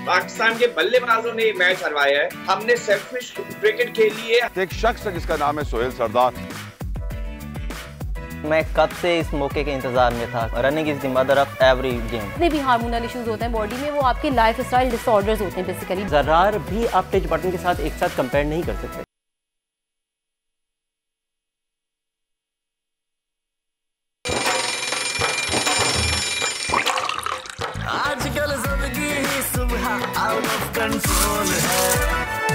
पाकिस्तान के बल्लेबाजों ने मैच हरवाया है। हमने सेल्फिश क्रिकेट खेली है। एक शख्स है जिसका नाम है सोहेल सरदार। मैं कब से इस मौके के इंतजार में था। Running is the mother of every game. जितने भी हार्मोनल इश्यूज होते हैं बॉडी में, वो आपके लाइफस्टाइल डिसऑर्डर्स होते हैं बेसिकली। जरार भी आप टिच बटन के साथ एक साथ कंपेयर नहीं कर सकते। आजकल जिंदगी ही सुबह आउट ऑफ कंट्रोल है,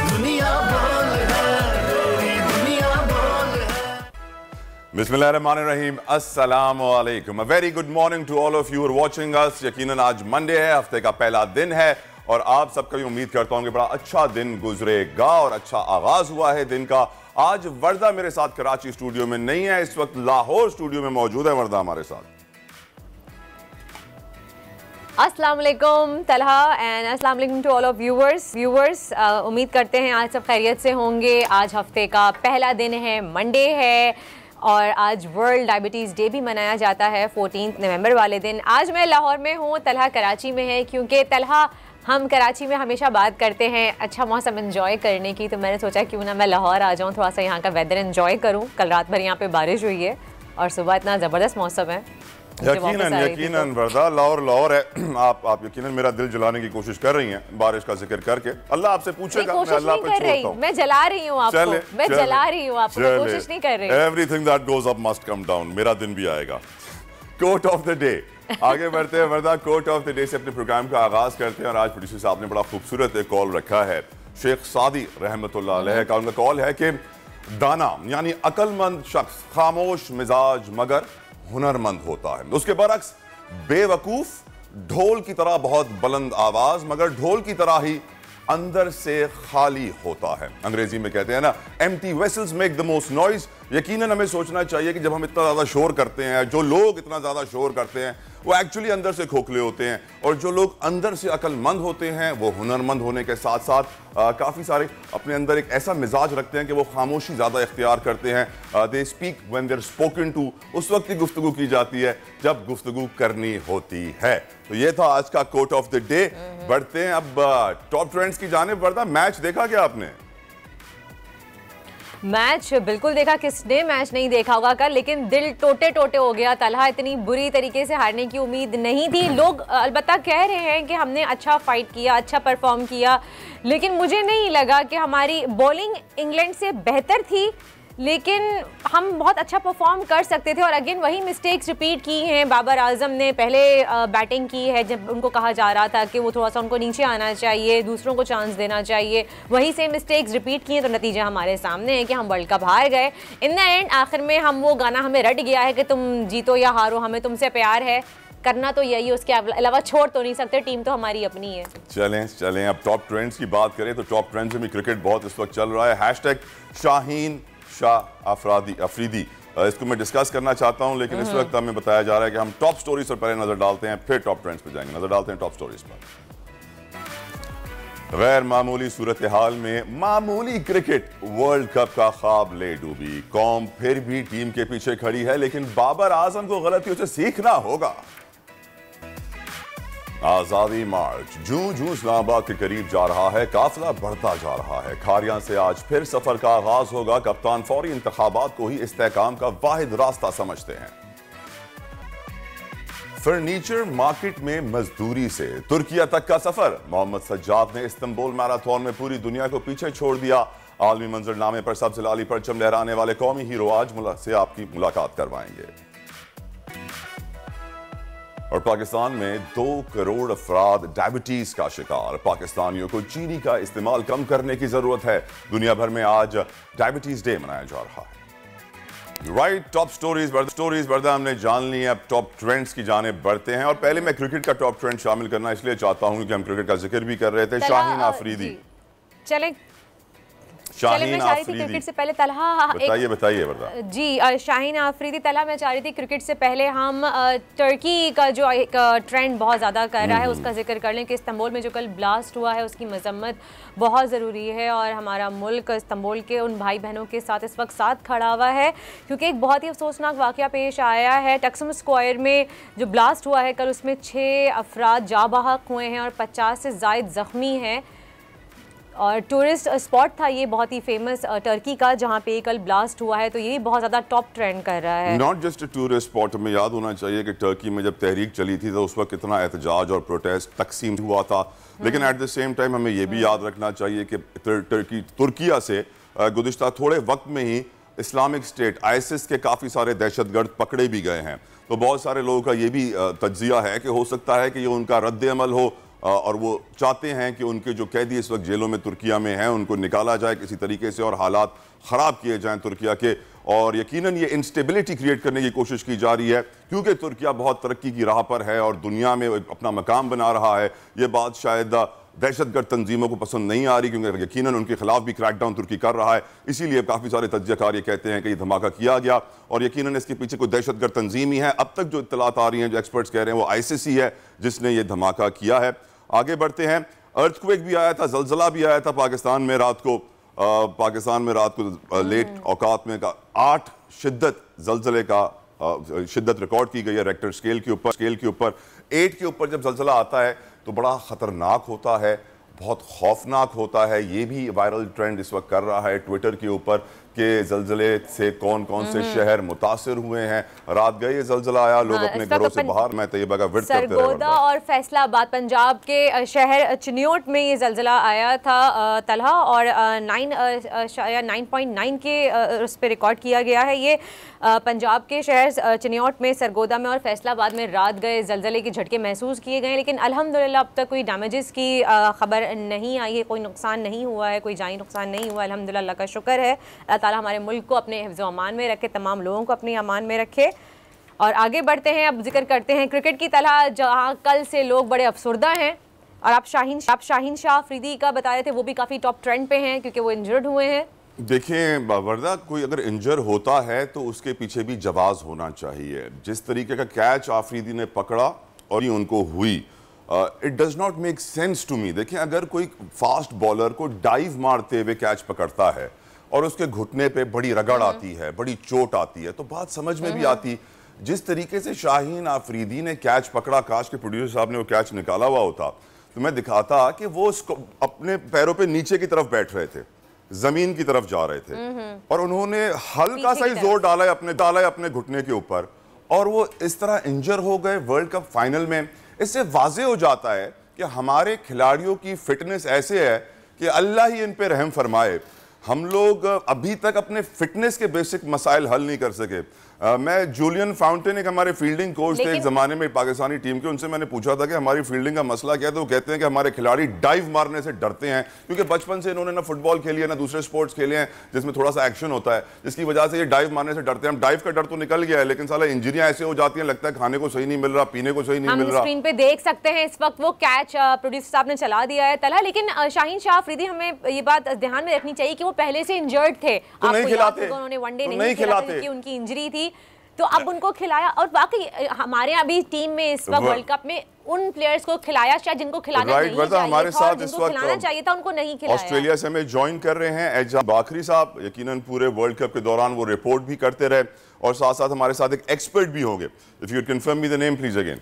दुनिया बोल है, दुनिया बोल है। बिस्मिल्लाहिर्रहमानिर्रहीम, अस्सलाम वालेकुम। A very good morning to all of you are watching us. यकीनन आज मंडे है, हफ्ते का पहला दिन है और आप सबका भी उम्मीद करता हूं कि बड़ा अच्छा दिन गुजरेगा और अच्छा आगाज हुआ है दिन का। आज वर्दा मेरे साथ कराची स्टूडियो में नहीं है, इस वक्त लाहौर स्टूडियो में मौजूद है वर्दा हमारे साथ। अस्सलाम वालेकुम तलहा एंड अस्सलाम वालेकुम टू ऑल ऑफ व्यूवर्स। उम्मीद करते हैं आज सब खैरियत से होंगे। आज हफ्ते का पहला दिन है, मंडे है और आज वर्ल्ड डायबिटीज़ डे भी मनाया जाता है 14 नवंबर वाले दिन। आज मैं लाहौर में हूँ, तलहा कराची में है, क्योंकि तलहा हम कराची में हमेशा बात करते हैं अच्छा मौसम एंजॉय करने की, तो मैंने सोचा क्यों ना मैं लाहौर आ जाऊँ, थोड़ा सा यहाँ का वेदर एंजॉय करूँ। कल रात भर यहाँ पे बारिश हुई है और सुबह इतना ज़बरदस्त मौसम है। यकीनन वर्दा लाहौर है। आप यकीनन मेरा दिल जलाने की कोशिश कर रही हैं बारिश का जिक्र करके। अल्लाह आपसे पूछेगा, मैं अल्लाह पे छोड़ता हूं। मैं जला रही हूँ आपको, मैं जला रही हूँ आपको, मैं कोशिश नहीं कर रही। Everything that goes up must come down. मेरा दिन भी आएगा। कोट ऑफ द डे, आगे बढ़ते हैं वर्दा। कोट ऑफ द डे से अपने प्रोग्राम का आगाज करते हैं और आज प्रोड्यूसर साहब ने बड़ा खूबसूरत एक कॉल रखा है शेख सादी रहमतुल्लाह अलैह का। उनका कॉल है कि दाना यानी अक्लमंद शख्स खामोश मिजाज मगर हुनरमंद होता है, उसके बरक्स बेवकूफ ढोल की तरह बहुत बुलंद आवाज मगर ढोल की तरह ही अंदर से खाली होता है। अंग्रेजी में कहते हैं ना, empty vessels make the most noise. यकीनन हमें सोचना चाहिए कि जब हम इतना ज्यादा शोर करते हैं, जो लोग इतना ज्यादा शोर करते हैं वो एक्चुअली अंदर से खोखले होते हैं, और जो लोग अंदर से अक्लमंद होते हैं वो हुनरमंद होने के साथ साथ काफ़ी सारे अपने अंदर एक ऐसा मिजाज रखते हैं कि वो खामोशी ज़्यादा इख्तियार करते हैं। They speak when they are spoken to. उस वक्त की गुफ्तगू की जाती है जब गुफ्तगू करनी होती है। तो ये था आज का कोट ऑफ द डे। बढ़ते हैं अब टॉप ट्रेंड्स की जानिब। वर्दा, मैच देखा क्या आपने? मैच बिल्कुल देखा, किसने मैच नहीं देखा होगा कल, लेकिन दिल टोटे टोटे हो गया। तलहा इतनी बुरी तरीके से हारने की उम्मीद नहीं थी। लोग अलबत्ता कह रहे हैं कि हमने अच्छा फाइट किया, अच्छा परफॉर्म किया, लेकिन मुझे नहीं लगा कि हमारी बॉलिंग इंग्लैंड से बेहतर थी, लेकिन हम बहुत अच्छा परफॉर्म कर सकते थे। और अगेन वही मिस्टेक्स रिपीट की हैं। बाबर आजम ने पहले बैटिंग की है जब उनको कहा जा रहा था कि वो थोड़ा सा उनको नीचे आना चाहिए, दूसरों को चांस देना चाहिए, वही सेम मिस्टेक्स रिपीट की हैं। तो नतीजा हमारे सामने है कि हम वर्ल्ड कप हार गए। इन द एंड आखिर में हम वो गाना हमें रट गया है कि तुम जीतो या हारो, हमें तुमसे प्यार है, करना तो यही, उसके अलावा छोड़ तो नहीं सकते, टीम तो हमारी अपनी है। चलें अब टॉप ट्रेंड्स की बात करें तो टॉप ट्रेंड्स में क्रिकेट बहुत इस वक्त चल रहा है। हैशटैग शाहीन शाह अफरीदी, इसको मैं डिस्कस करना चाहता हूं, लेकिन इस वक्त हमें बताया जा रहा है कि हम टॉप स्टोरीज पर पहले नजर डालते हैं, फिर टॉप ट्रेंड्स पर जाएंगे। नजर डालते हैं टॉप स्टोरीज पर। गैर मामूली सूरत हाल में मामूली क्रिकेट वर्ल्ड कप का ख्वाब ले डूबी। कौम फिर भी टीम के पीछे खड़ी है, लेकिन बाबर आजम को गलतियों से सीखना होगा। आजादी मार्च जूं जूं इस्लामाबाद के करीब जा रहा है, काफिला बढ़ता जा रहा है। खारियां से आज फिर सफर का आगाज होगा। कप्तान फौरी इंतखाबात को ही इस्तेहकाम का वाहिद रास्ता समझते हैं। फर्नीचर मार्केट में मजदूरी से तुर्किया तक का सफर। मोहम्मद सज्जाद ने इस्तांबुल मैराथन में पूरी दुनिया को पीछे छोड़ दिया। आलमी मंजरनामे पर सबसे लाली परचम लहराने वाले कौमी हीरो आज से आपकी मुलाकात करवाएंगे। और पाकिस्तान में 2 करोड़ अफराद डायबिटीज का शिकार। पाकिस्तानियों को चीनी का इस्तेमाल कम करने की जरूरत है। दुनिया भर में आज डायबिटीज डे मनाया जा रहा है। राइट, टॉप स्टोरीज वर्दा हमने जान ली है। अब टॉप ट्रेंड्स की जानिब बढ़ते हैं और पहले मैं क्रिकेट का टॉप ट्रेंड शामिल करना इसलिए चाहता हूं कि हम क्रिकेट का जिक्र भी कर रहे थे। शाहीन अफरीदी, चलें शाहीन मैं चाह रही थी आफरीदी। क्रिकेट से पहले तलहा बताइए वर्दा। जी शाहीन आफरीदी तलहा, मैं चाह रही थी क्रिकेट से पहले हम टर्की का जो एक ट्रेंड बहुत ज़्यादा कर रहा है उसका जिक्र कर लें कि इस्तांबुल में जो कल ब्लास्ट हुआ है उसकी मजम्मत बहुत ज़रूरी है और हमारा मुल्क इस्तांबुल के उन भाई बहनों के साथ इस वक्त साथ खड़ा हुआ है क्योंकि एक बहुत ही अफसोसनाक वाक़या पेश आया है। टक्सम स्क्वायर में जो ब्लास्ट हुआ है कल, उसमें 6 अफराद जा बहक हुए हैं और 50 से ज़ायद ज़ख्मी हैं और टूरिस्ट स्पॉट था ये बहुत ही फेमस टर्की का जहाँ पे कल ब्लास्ट हुआ है, तो ये बहुत ज़्यादा टॉप ट्रेंड कर रहा है। नॉट जस्ट टूरिस्ट स्पॉट, हमें याद होना चाहिए कि टर्की में जब तहरीक चली थी तो उस वक्त कितना एहतजाज और प्रोटेस्ट तकसीम हुआ था, लेकिन एट द सेम टाइम हमें ये भी याद रखना चाहिए कि तुर्किया से गुज़िश्ता थोड़े वक्त में ही इस्लामिक स्टेट आईएसआईएस के काफ़ी सारे दहशतगर्द पकड़े भी गए हैं। तो बहुत सारे लोगों का ये भी तज्जिया है कि हो सकता है कि ये उनका रद्द अमल हो और वो चाहते हैं कि उनके जो कैदी इस वक्त जेलों में तुर्किया में हैं उनको निकाला जाए किसी तरीके से और हालात ख़राब किए जाएं तुर्किया के, और यकीनन ये इंस्टेबिलिटी क्रिएट करने की कोशिश की जा रही है क्योंकि तुर्किया बहुत तरक्की की राह पर है और दुनिया में अपना मकाम बना रहा है। ये बात शायद दहशतगर्द तंजीमों को पसंद नहीं आ रही क्योंकि यकीनन उनके खिलाफ भी क्रैकडाउन तुर्की कर रहा है, इसीलिए काफ़ी सारे तज्जियाकार ये कहते हैं कि ये धमाका किया गया और यकीनन इसके पीछे कोई दहशतगर्द तंजीम ही है। अब तक जो इत्तलात आ रही हैं, जो एक्सपर्ट्स कह रहे हैं, वो आईएसआईएस ही है जिसने ये धमाका किया है। आगे बढ़ते हैं। अर्थक्वेक भी आया था, जलजला भी आया था पाकिस्तान में रात को लेट औकात में का 8 शिद्दत जलजले का शिद्दत रिकॉर्ड की गई है रेक्टर स्केल के ऊपर। 8 के ऊपर जब जलजला आता है तो बड़ा ख़तरनाक होता है, बहुत खौफनाक होता है। ये भी वायरल ट्रेंड इस वक्त कर रहा है ट्विटर के ऊपर कि जलजले से कौन कौन से शहर मुतासिर हुए हैं। रात गए ये जलजला आया, लोग अपने घरों से बाहर, मैं तैयबा का विर्द करते रहे। सरगोदा और फैसलाबाद पंजाब के शहर चिन्योट में ये जलजला आया था तलहा और 9.9 के उस पर रिकॉर्ड किया गया है। ये पंजाब के शहर चिन्योट में, सरगोदा में और फैसलाबाद में रात गए जलजले के झटके महसूस किए गए, लेकिन अल्हम्दुलिल्लाह अब तक कोई डैमेजेस की खबर नहीं आई है, कोई नुकसान नहीं हुआ है, कोई जानी नुकसान नहीं हुआ। अल्हम्दुलिल्लाह, अल्लाह का शुक्र है। अल्लाह ताला हमारे मुल्क को अपने हिफ्ज़ अमान में रखे, तमाम लोगों को अपने अमान में रखे। और आगे बढ़ते हैं, अब जिक्र करते हैं क्रिकेट की तरह जहाँ कल से लोग बड़े अफसरदा हैं और आप शाहीन शाह अफरीदी का बता रहे थे, वो भी काफ़ी टॉप ट्रेंड पे हैं क्योंकि वो इंजर्ड हुए हैं। देखें वर्दा, कोई अगर इंजर होता है तो उसके पीछे भी जवाब होना चाहिए। जिस तरीके का कैच आफरीदी ने पकड़ा और ये उनको हुई, it does not make sense to me. देखें, अगर कोई फास्ट बॉलर को डाइव मारते हुए कैच पकड़ता है और उसके घुटने पे बड़ी रगड़ आती है, बड़ी चोट आती है, तो बात समझ में भी आती। जिस तरीके से शाहीन आफरीदी ने कैच पकड़ा, काश के प्रोड्यूसर साहब ने वो कैच निकाला हुआ होता तो मैं दिखाता कि वो उसको अपने पैरों पे नीचे की तरफ बैठ रहे थे, जमीन की तरफ जा रहे थे और उन्होंने हल्का सा ही जोर डाला है अपने घुटने के ऊपर और वो इस तरह इंजर हो गए वर्ल्ड कप फाइनल में। इससे वाज़ेह हो जाता है कि हमारे खिलाड़ियों की फिटनेस ऐसे है कि अल्लाह ही इन पे रहम फरमाए। हम लोग अभी तक अपने फिटनेस के बेसिक मसाइल हल नहीं कर सके। मैं जूलियन फाउंटेन, एक हमारे फील्डिंग कोच थे एक ज़माने में पाकिस्तानी टीम के, उनसे मैंने पूछा था कि हमारी फील्डिंग का मसला क्या है, तो वो कहते हैं कि हमारे खिलाड़ी डाइव मारने से डरते हैं क्योंकि बचपन से इन्होंने ना फुटबॉल खेली है ना दूसरे स्पोर्ट्स खेले हैं जिसमें थोड़ा सा एक्शन होता है, जिसकी वजह से ये डाइव मारने से डरते हैं। हम डाइव का डर तो निकल गया है, लेकिन साला इंजरियां ऐसे हो जाती हैं, लगता है खाने को सही नहीं मिल रहा, पीने को सही नहीं मिल रहा। हम स्क्रीन पे देख सकते हैं इस वक्त वो कैच प्रोड्यूसर साहब ने चला दिया है तलहा, लेकिन शाहीन शाह अफरीदी, हमें ये बात ध्यान में रखनी चाहिए कि वो पहले से इंजर्ड थे। तो नहीं खिलाते, उन्होंने वनडे नहीं खिलाते क्योंकि उनकी इंजरी थी, तो अब उनको खिलाया। और बाकी हमारे अभी टीम में इस वक्त वर्ल्ड कप में उन प्लेयर्स को खिलाया शायद जिनको खिलाना नहीं चाहिए, हमारे साथ इस वक्त खिलाना चाहिए था उनको नहीं खिलाया। ऑस्ट्रेलिया से हमें ज्वाइन कर रहे हैं एजाज बाकरी साहब, यकीनन पूरे वर्ल्ड कप के दौरान वो रिपोर्ट भी करते रहे और साथ साथ हमारे साथ एक एक्सपर्ट भी होंगे। If you confirm me the name please again.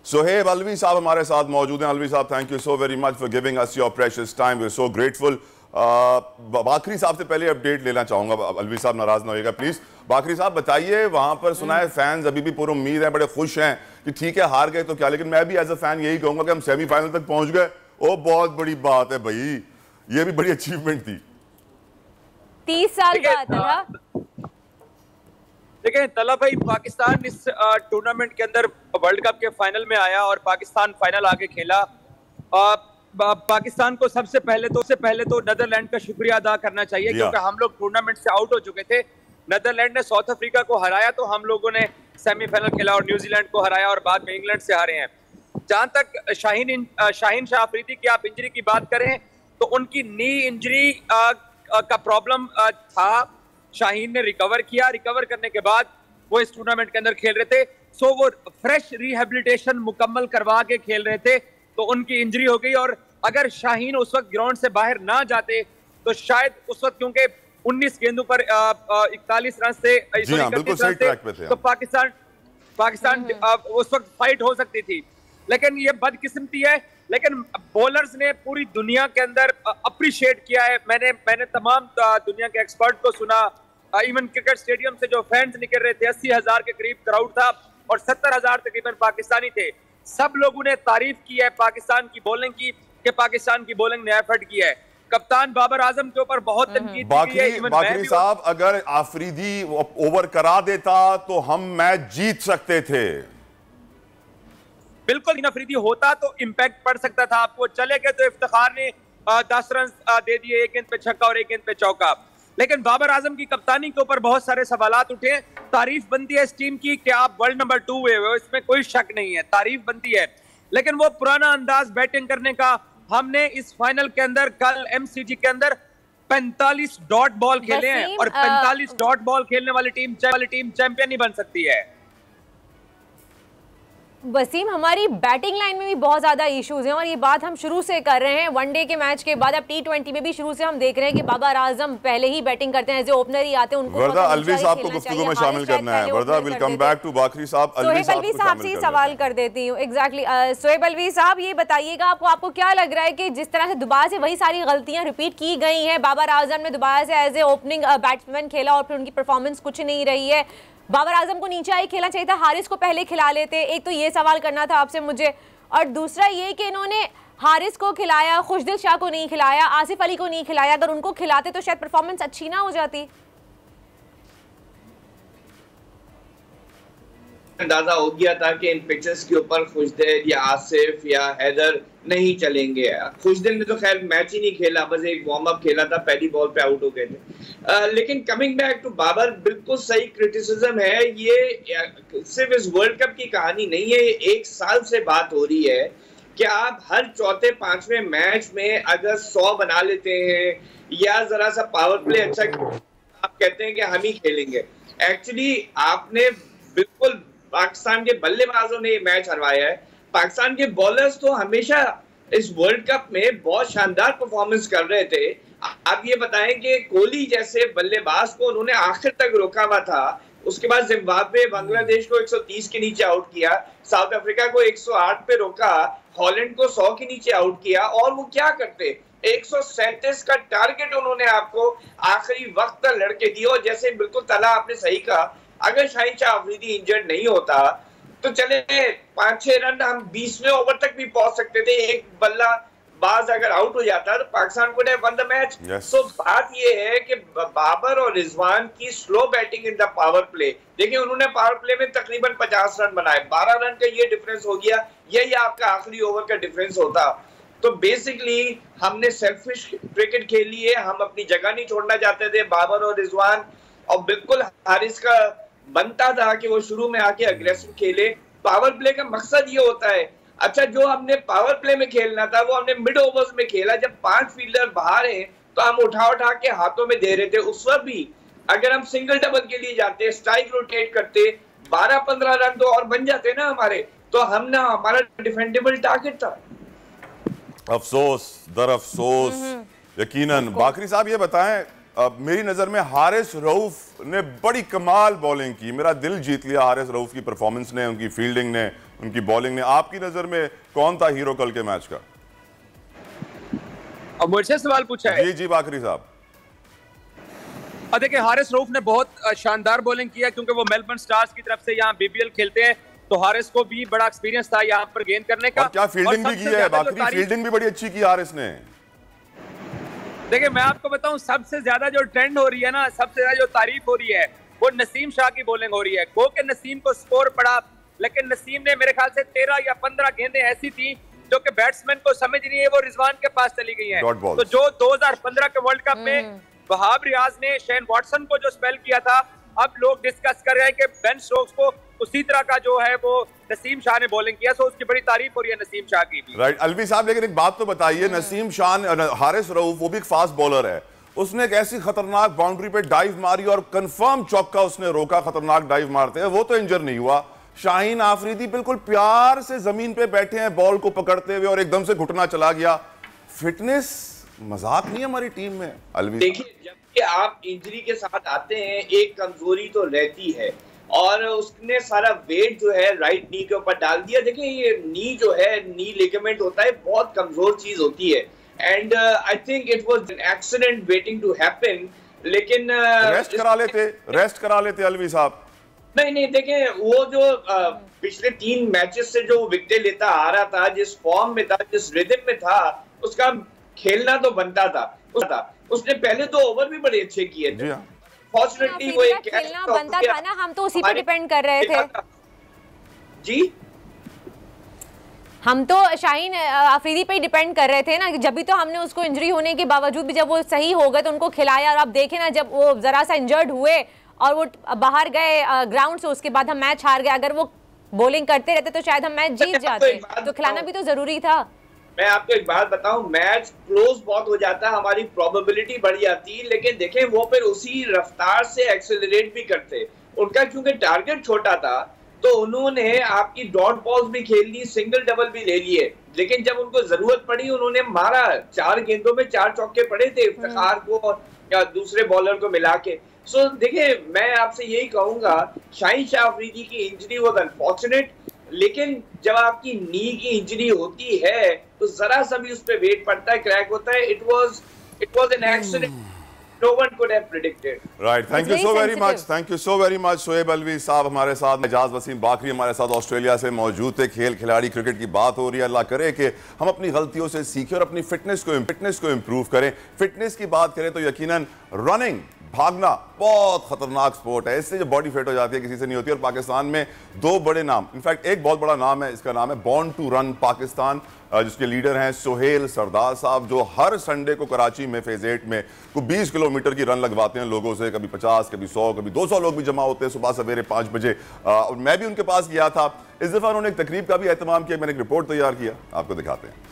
Sohaib Alvi साहब हमारे साथ मौजूद हैं। अलवी साहब, thank you so very much for giving us your precious time, we are so grateful. Baqri साहब से पहले अपडेट लेना चाहूंगा, अलवी साहब नाराज ना होइएगा प्लीज। बाकरी साहब बताइए, वहां पर सुना है फैंस अभी भी पूरी उम्मीद है, बड़े खुश हैं कि ठीक है हार गए तो क्या, लेकिन मैं भी एज अ फैन यही कहूंगा कि हम सेमीफाइनल तक पहुंच गए, वो बहुत बड़ी बात है भाई, ये भी बड़ी अचीवमेंट थी। 30 साल बाद देखिए तला भाई, पाकिस्तान इस टूर्नामेंट के अंदर वर्ल्ड कप के फाइनल में आया और पाकिस्तान फाइनल आके खेला। पाकिस्तान को सबसे पहले तो नीदरलैंड का शुक्रिया अदा करना चाहिए क्योंकि हम लोग टूर्नामेंट से आउट हो चुके थे। नीदरलैंड ने साउथ अफ्रीका को हराया तो हम लोगों ने सेमीफाइनल खेला और न्यूजीलैंड को हराया और बाद में इंग्लैंड से हारे हैं। जहां तक शाहीन शाह अफरीदी की आप इंजरी की बात करें तो उनकी नी इंजरी का प्रॉब्लम था, शाहीन ने रिकवर किया। रिकवर करने के बाद वो इस टूर्नामेंट के अंदर खेल रहे थे। सो वो फ्रेश रिहेबिलिटेशन मुकम्मल करवा के खेल रहे थे, तो उनकी इंजरी हो गई। और अगर शाहीन उस वक्त ग्राउंड से बाहर ना जाते तो शायद उस वक्त, क्योंकि 19 गेंदों पर 41 रन से, तो पाकिस्तान उस वक्त फाइट हो सकती थी। लेकिन ये बदकिस्मती है। लेकिन बॉलर्स ने पूरी दुनिया के अंदर अप्रिशिएट किया है। मैंने तमाम दुनिया के एक्सपर्ट को सुना। इवन क्रिकेट स्टेडियम से जो फैंस निकल रहे थे, 80,000 के करीब क्राउड था और 70,000 तकरीबन पाकिस्तानी थे। सब लोगों ने तारीफ की है पाकिस्तान की बॉलिंग की, कि पाकिस्तान की बॉलिंग ने एफर्ट किया है। कप्तान बाबर आजम के ऊपर बहुत तनकीद की है। बाकरी साहब, अगर आफरीदी ओवर करा देता तो हम मैच जीत सकते थे। बिल्कुल, अफरीदी होता तो इम्पैक्ट पड़ सकता था। आपको चले गए तो इफ्तिखार ने 10 रन दे दिए, 1 गेंद पे छक्का और 1 गेंद पे चौका। लेकिन बाबर आजम की कप्तानी के ऊपर बहुत सारे सवालात उठे। तारीफ बनती है इस टीम की कि आप वर्ल्ड नंबर 2 हुए हो, इसमें कोई शक नहीं है, तारीफ बनती है। लेकिन वो पुराना अंदाज बैटिंग करने का, हमने इस फाइनल के अंदर कल एमसीजी के अंदर 45 डॉट बॉल खेले हैं और 45 डॉट बॉल खेलने वाली टीम चैंपियन नहीं बन सकती है। वसीम, हमारी बैटिंग लाइन में भी बहुत ज्यादा इश्यूज हैं और ये बात हम शुरू से कर रहे हैं। वनडे के मैच के बाद अब T20 में भी शुरू से हम देख रहे हैं कि बाबर आजम पहले ही बैटिंग करते हैं, जो ओपनर ही आते हैं उनको। वर्दा अलवी साहब को गुफ्तगू में शामिल करना है। वर्दा, विल कम बैक टू बाकरी साहब। सोहेब अलवी साहब से सवाल कर देती हूँ। एग्जैक्टली, सोहेब अलवी साहब, ये बताइएगा आपको क्या लग रहा है कि जिस तरह से दोबारा से वही सारी गलतियां रिपीट की गई हैं, बाबर आजम ने दोबारा से एज ए ओपनिंग बैट्समैन खेला और फिर उनकी परफॉर्मेंस कुछ नहीं रही है। बाबर आजम को नीचे आई खेलना चाहिए था, हारिस को पहले खिला लेते। एक तो ये सवाल करना था आपसे मुझे, और दूसरा ये कि इन्होंने हारिस को खिलाया, खुशदिल शाह को नहीं खिलाया, आसिफ अली को नहीं खिलाया। अगर उनको खिलाते तो शायद परफॉर्मेंस अच्छी ना हो जाती। अंदाजा हो गया था कि इन पिचेस के ऊपर खुशदिल या आसिफ या हैदर नहीं चलेंगे। खुशदिल ने तो खैर मैच ही नहीं खेला, बस एक वार्म अप खेला था, पहली बॉल पे आउट हो गए थे। लेकिन कमिंग बैक टू बाबर, बिल्कुल सही क्रिटिसिज्म है। ये सिर्फ इस वर्ल्ड कप की कहानी नहीं है, ये 1 साल से बात हो रही है कि आप हर चौथे 5वें मैच में अगर 100 बना लेते हैं या जरा सा पावर प्ले अच्छा, आप कहते हैं कि हम ही खेलेंगे। एक्चुअली आपने बिल्कुल, पाकिस्तान के बल्लेबाजों ने ये मैच हरवाया है। पाकिस्तान के बॉलर्स तो हमेशा इस वर्ल्ड कप में बहुत शानदार परफॉर्मेंस कर रहे थे। आप ये बताएं कि कोहली जैसे बल्लेबाज को उन्होंने आखिर तक रोका हुआ था, उसके बाद जिम्बाब्वे बांग्लादेश को 130 के नीचे आउट किया, साउथ अफ्रीका को 108 पे रोका, हॉलैंड को 100 के नीचे आउट किया, और वो क्या करते, 137 का टारगेट उन्होंने आपको आखिरी वक्त तक लड़के दिया। और जैसे बिल्कुल तला आपने सही कहा, अगर शाहीन शाह अफरीदी इंजर्ड नहीं होता तो चले 5-6 रन हम 20वें ओवर तक भी पहुंच सकते थे। एक बल्ला बाज अगर आउट हो जाता तो पाकिस्तान को वन द मैच। सो बात ये है कि बाबर और रिजवान की slow batting in the power play, देखिए उन्होंने पावर प्ले में तकरीबन 50 रन बनाए, 12 रन का ये डिफरेंस हो गया, यही आपका आखिरी ओवर का डिफरेंस होता। तो बेसिकली हमने सेल्फिश क्रिकेट खेली है, हम अपनी जगह नहीं छोड़ना चाहते थे बाबर और रिजवान, और बिल्कुल हारिस का बनता था कि वो शुरू में आके अग्रेसिव खेले। पावर प्ले का मकसद ये होता है, अच्छा जो हमने पावर प्ले में खेलना था वो हमने मिड ओवर्स में खेला, जब 5 फील्डर बाहर हैं तो हम उठा के हाथों में दे रहे थे। उस वक्त भी अगर हम सिंगल डबल के लिए जाते, स्ट्राइक रोटेट करते, 12-15 रन तो और बन जाते ना हमारे, तो हम ना, हमारा डिफेंडेबल टारगेट था। अफसोस दर अफसोस यकीनन। बाकरी साहब ये बताएं, मेरी नजर में हारिस रऊफ ने बड़ी कमाल बॉलिंग की, मेरा दिल जीत लिया हारिस रऊफ की परफॉर्मेंस ने, उनकी फील्डिंग ने, उनकी बॉलिंग ने। आपकी नजर में कौन था हीरो कल के मैच का? अब मुझसे सवाल पूछा है। जी बाकरी साहब। देखिए हारिस रऊफ ने बहुत शानदार बॉलिंग किया, क्योंकि वो मेलबर्न स्टार्स की तरफ से यहाँ BBL खेलते हैं, तो हारिस को भी बड़ा एक्सपीरियंस था यहाँ पर गेंद करने का। और क्या फील्डिंग भी की है बाकरी, फील्डिंग भी बड़ी अच्छी की हारिस ने। देखिए मैं आपको बताऊं, सबसे ज्यादा जो ट्रेंड हो रही है ना, सबसे ज्यादा जो तारीफ हो रही है, वो नसीम शाह की बॉलिंग हो रही है। गो के नसीम को स्कोर पड़ा, लेकिन नसीम ने मेरे ख्याल से 13 या 15 गेंदें ऐसी थी जो कि बैट्समैन को समझ नहीं है, वो रिजवान के पास चली गई हैं। तो जो 2015 के वर्ल्ड कप में वहाब रियाज ने शेन वॉटसन को जो स्पेल किया था, अब लोग डिस्कस कर रहे हैं कि बेन स्टोक्स को उसी तरह का जो है वो नसीम शाह ने बॉलिंग किया, तो उसकी बड़ी तारीफ हो रही है नसीम शाह की भी। राइट अलवी साहब, लेकिन एक बात तो बताइए, नसीम शाह, हारिस रऊफ वो भी एक फास्ट बॉलर है, उसने एक ऐसी खतरनाक बाउंड्री पे डाइव मारी और कंफर्म चौका उसने रोका खतरनाक डाइव मारते हैं, वो तो इंजर नहीं हुआ। शाहीन आफरीदी बिल्कुल प्यार से जमीन पे बैठे हैं बॉल को पकड़ते हुए और एकदम से घुटना चला गया। फिटनेस मजाक नहीं है हमारी टीम में। अलवी देखिए, जब आप इंजरी के साथ आते हैं एक कमजोरी तो रहती है, और उसने सारा वेट जो है राइट नी के ऊपर डाल दिया। देखिए ये नी जो है, नी लिगामेंट होता है, बहुत कमजोर चीज होती है, and I think it was an accident waiting to happen. लेकिन रेस्ट करा लेते अलवी साहब। नहीं देखें, वो जो पिछले 3 मैचेस से जो विकेट लेता आ रहा था, जिस फॉर्म में था, जिस रिदम में था, उसका खेलना तो बनता था। उसने पहले 2 ओवर भी बड़े अच्छे किए थे। फॉर्चुनेटली वो एक खेलना बनता था ना, हम तो उसी पे डिपेंड कर रहे थे जी। हम तो शाहीन आफरीदी पे ही डिपेंड कर रहे थे ना, जब भी तो हमने उसको इंजरी होने के बावजूद भी जब वो सही हो गए तो उनको खिलाया। और आप देखें ना, जब वो जरा सा इंजर्ड हुए और वो बाहर गए ग्राउंड से, उसके बाद हम मैच हार गए। अगर वो बॉलिंग करते रहते तो शायद हम मैच जीत जाते, तो खिलाना भी तो जरूरी था। मैं आपको एक बात बताऊं, मैच क्लोज बहुत हो जाता है, हमारी प्रोबेबिलिटी बढ़ जाती है, लेकिन देखें वो फिर उसी रफ्तार से एक्सेलरेट भी करते। उनका क्योंकि टारगेट छोटा था तो उन्होंने आपकी डॉट बॉल्स भी खेल ली, सिंगल डबल भी ले लिए, लेकिन जब उनको जरूरत पड़ी उन्होंने मारा। 4 गेंदों में 4 चौके पड़े थे इफ्तिखार को या दूसरे बॉलर को मिला के। सो देखिए, मैं आपसे यही कहूंगा, शाहीन शाह अफरीदी की इंजरी वाज अनफॉर्चुनेट, लेकिन जब आपकी नी की इंजरी होती है तो जरा सा भी उस पे वेट पड़ता है, क्रैक होता है। It was an accident, no one could have predicted. Right, thank you so very much. Thank you so very much. Shoaib Alvi साहब हमारे साथ, एजाज वसीम बाकरी हमारे साथ ऑस्ट्रेलिया से मौजूद थे। खेल खिलाड़ी क्रिकेट की बात हो रही है, अल्लाह करे कि हम अपनी गलतियों से सीखें और अपनी फिटनेस को इंप्रूव करें। फिटनेस की बात करें तो यकीनन रनिंग, भागना बहुत खतरनाक स्पोर्ट है। इससे जो बॉडी फिट हो जाती है किसी से नहीं होती। और पाकिस्तान में 2 बड़े नाम, इनफैक्ट एक बहुत बड़ा नाम है, इसका नाम है बॉर्न टू रन पाकिस्तान, जिसके लीडर हैं सोहेल सरदार साहब, जो हर संडे को कराची में फेज 8 में को 20 किलोमीटर की रन लगवाते हैं लोगों से। कभी 50, कभी 100, कभी 200 लोग भी जमा होते हैं सुबह सवेरे 5 बजे। और मैं भी उनके पास गया था। इस दफा उन्होंने एक तकरीब का भी एहतमाम किया, मैंने एक रिपोर्ट तैयार किया, आपको दिखाते हैं।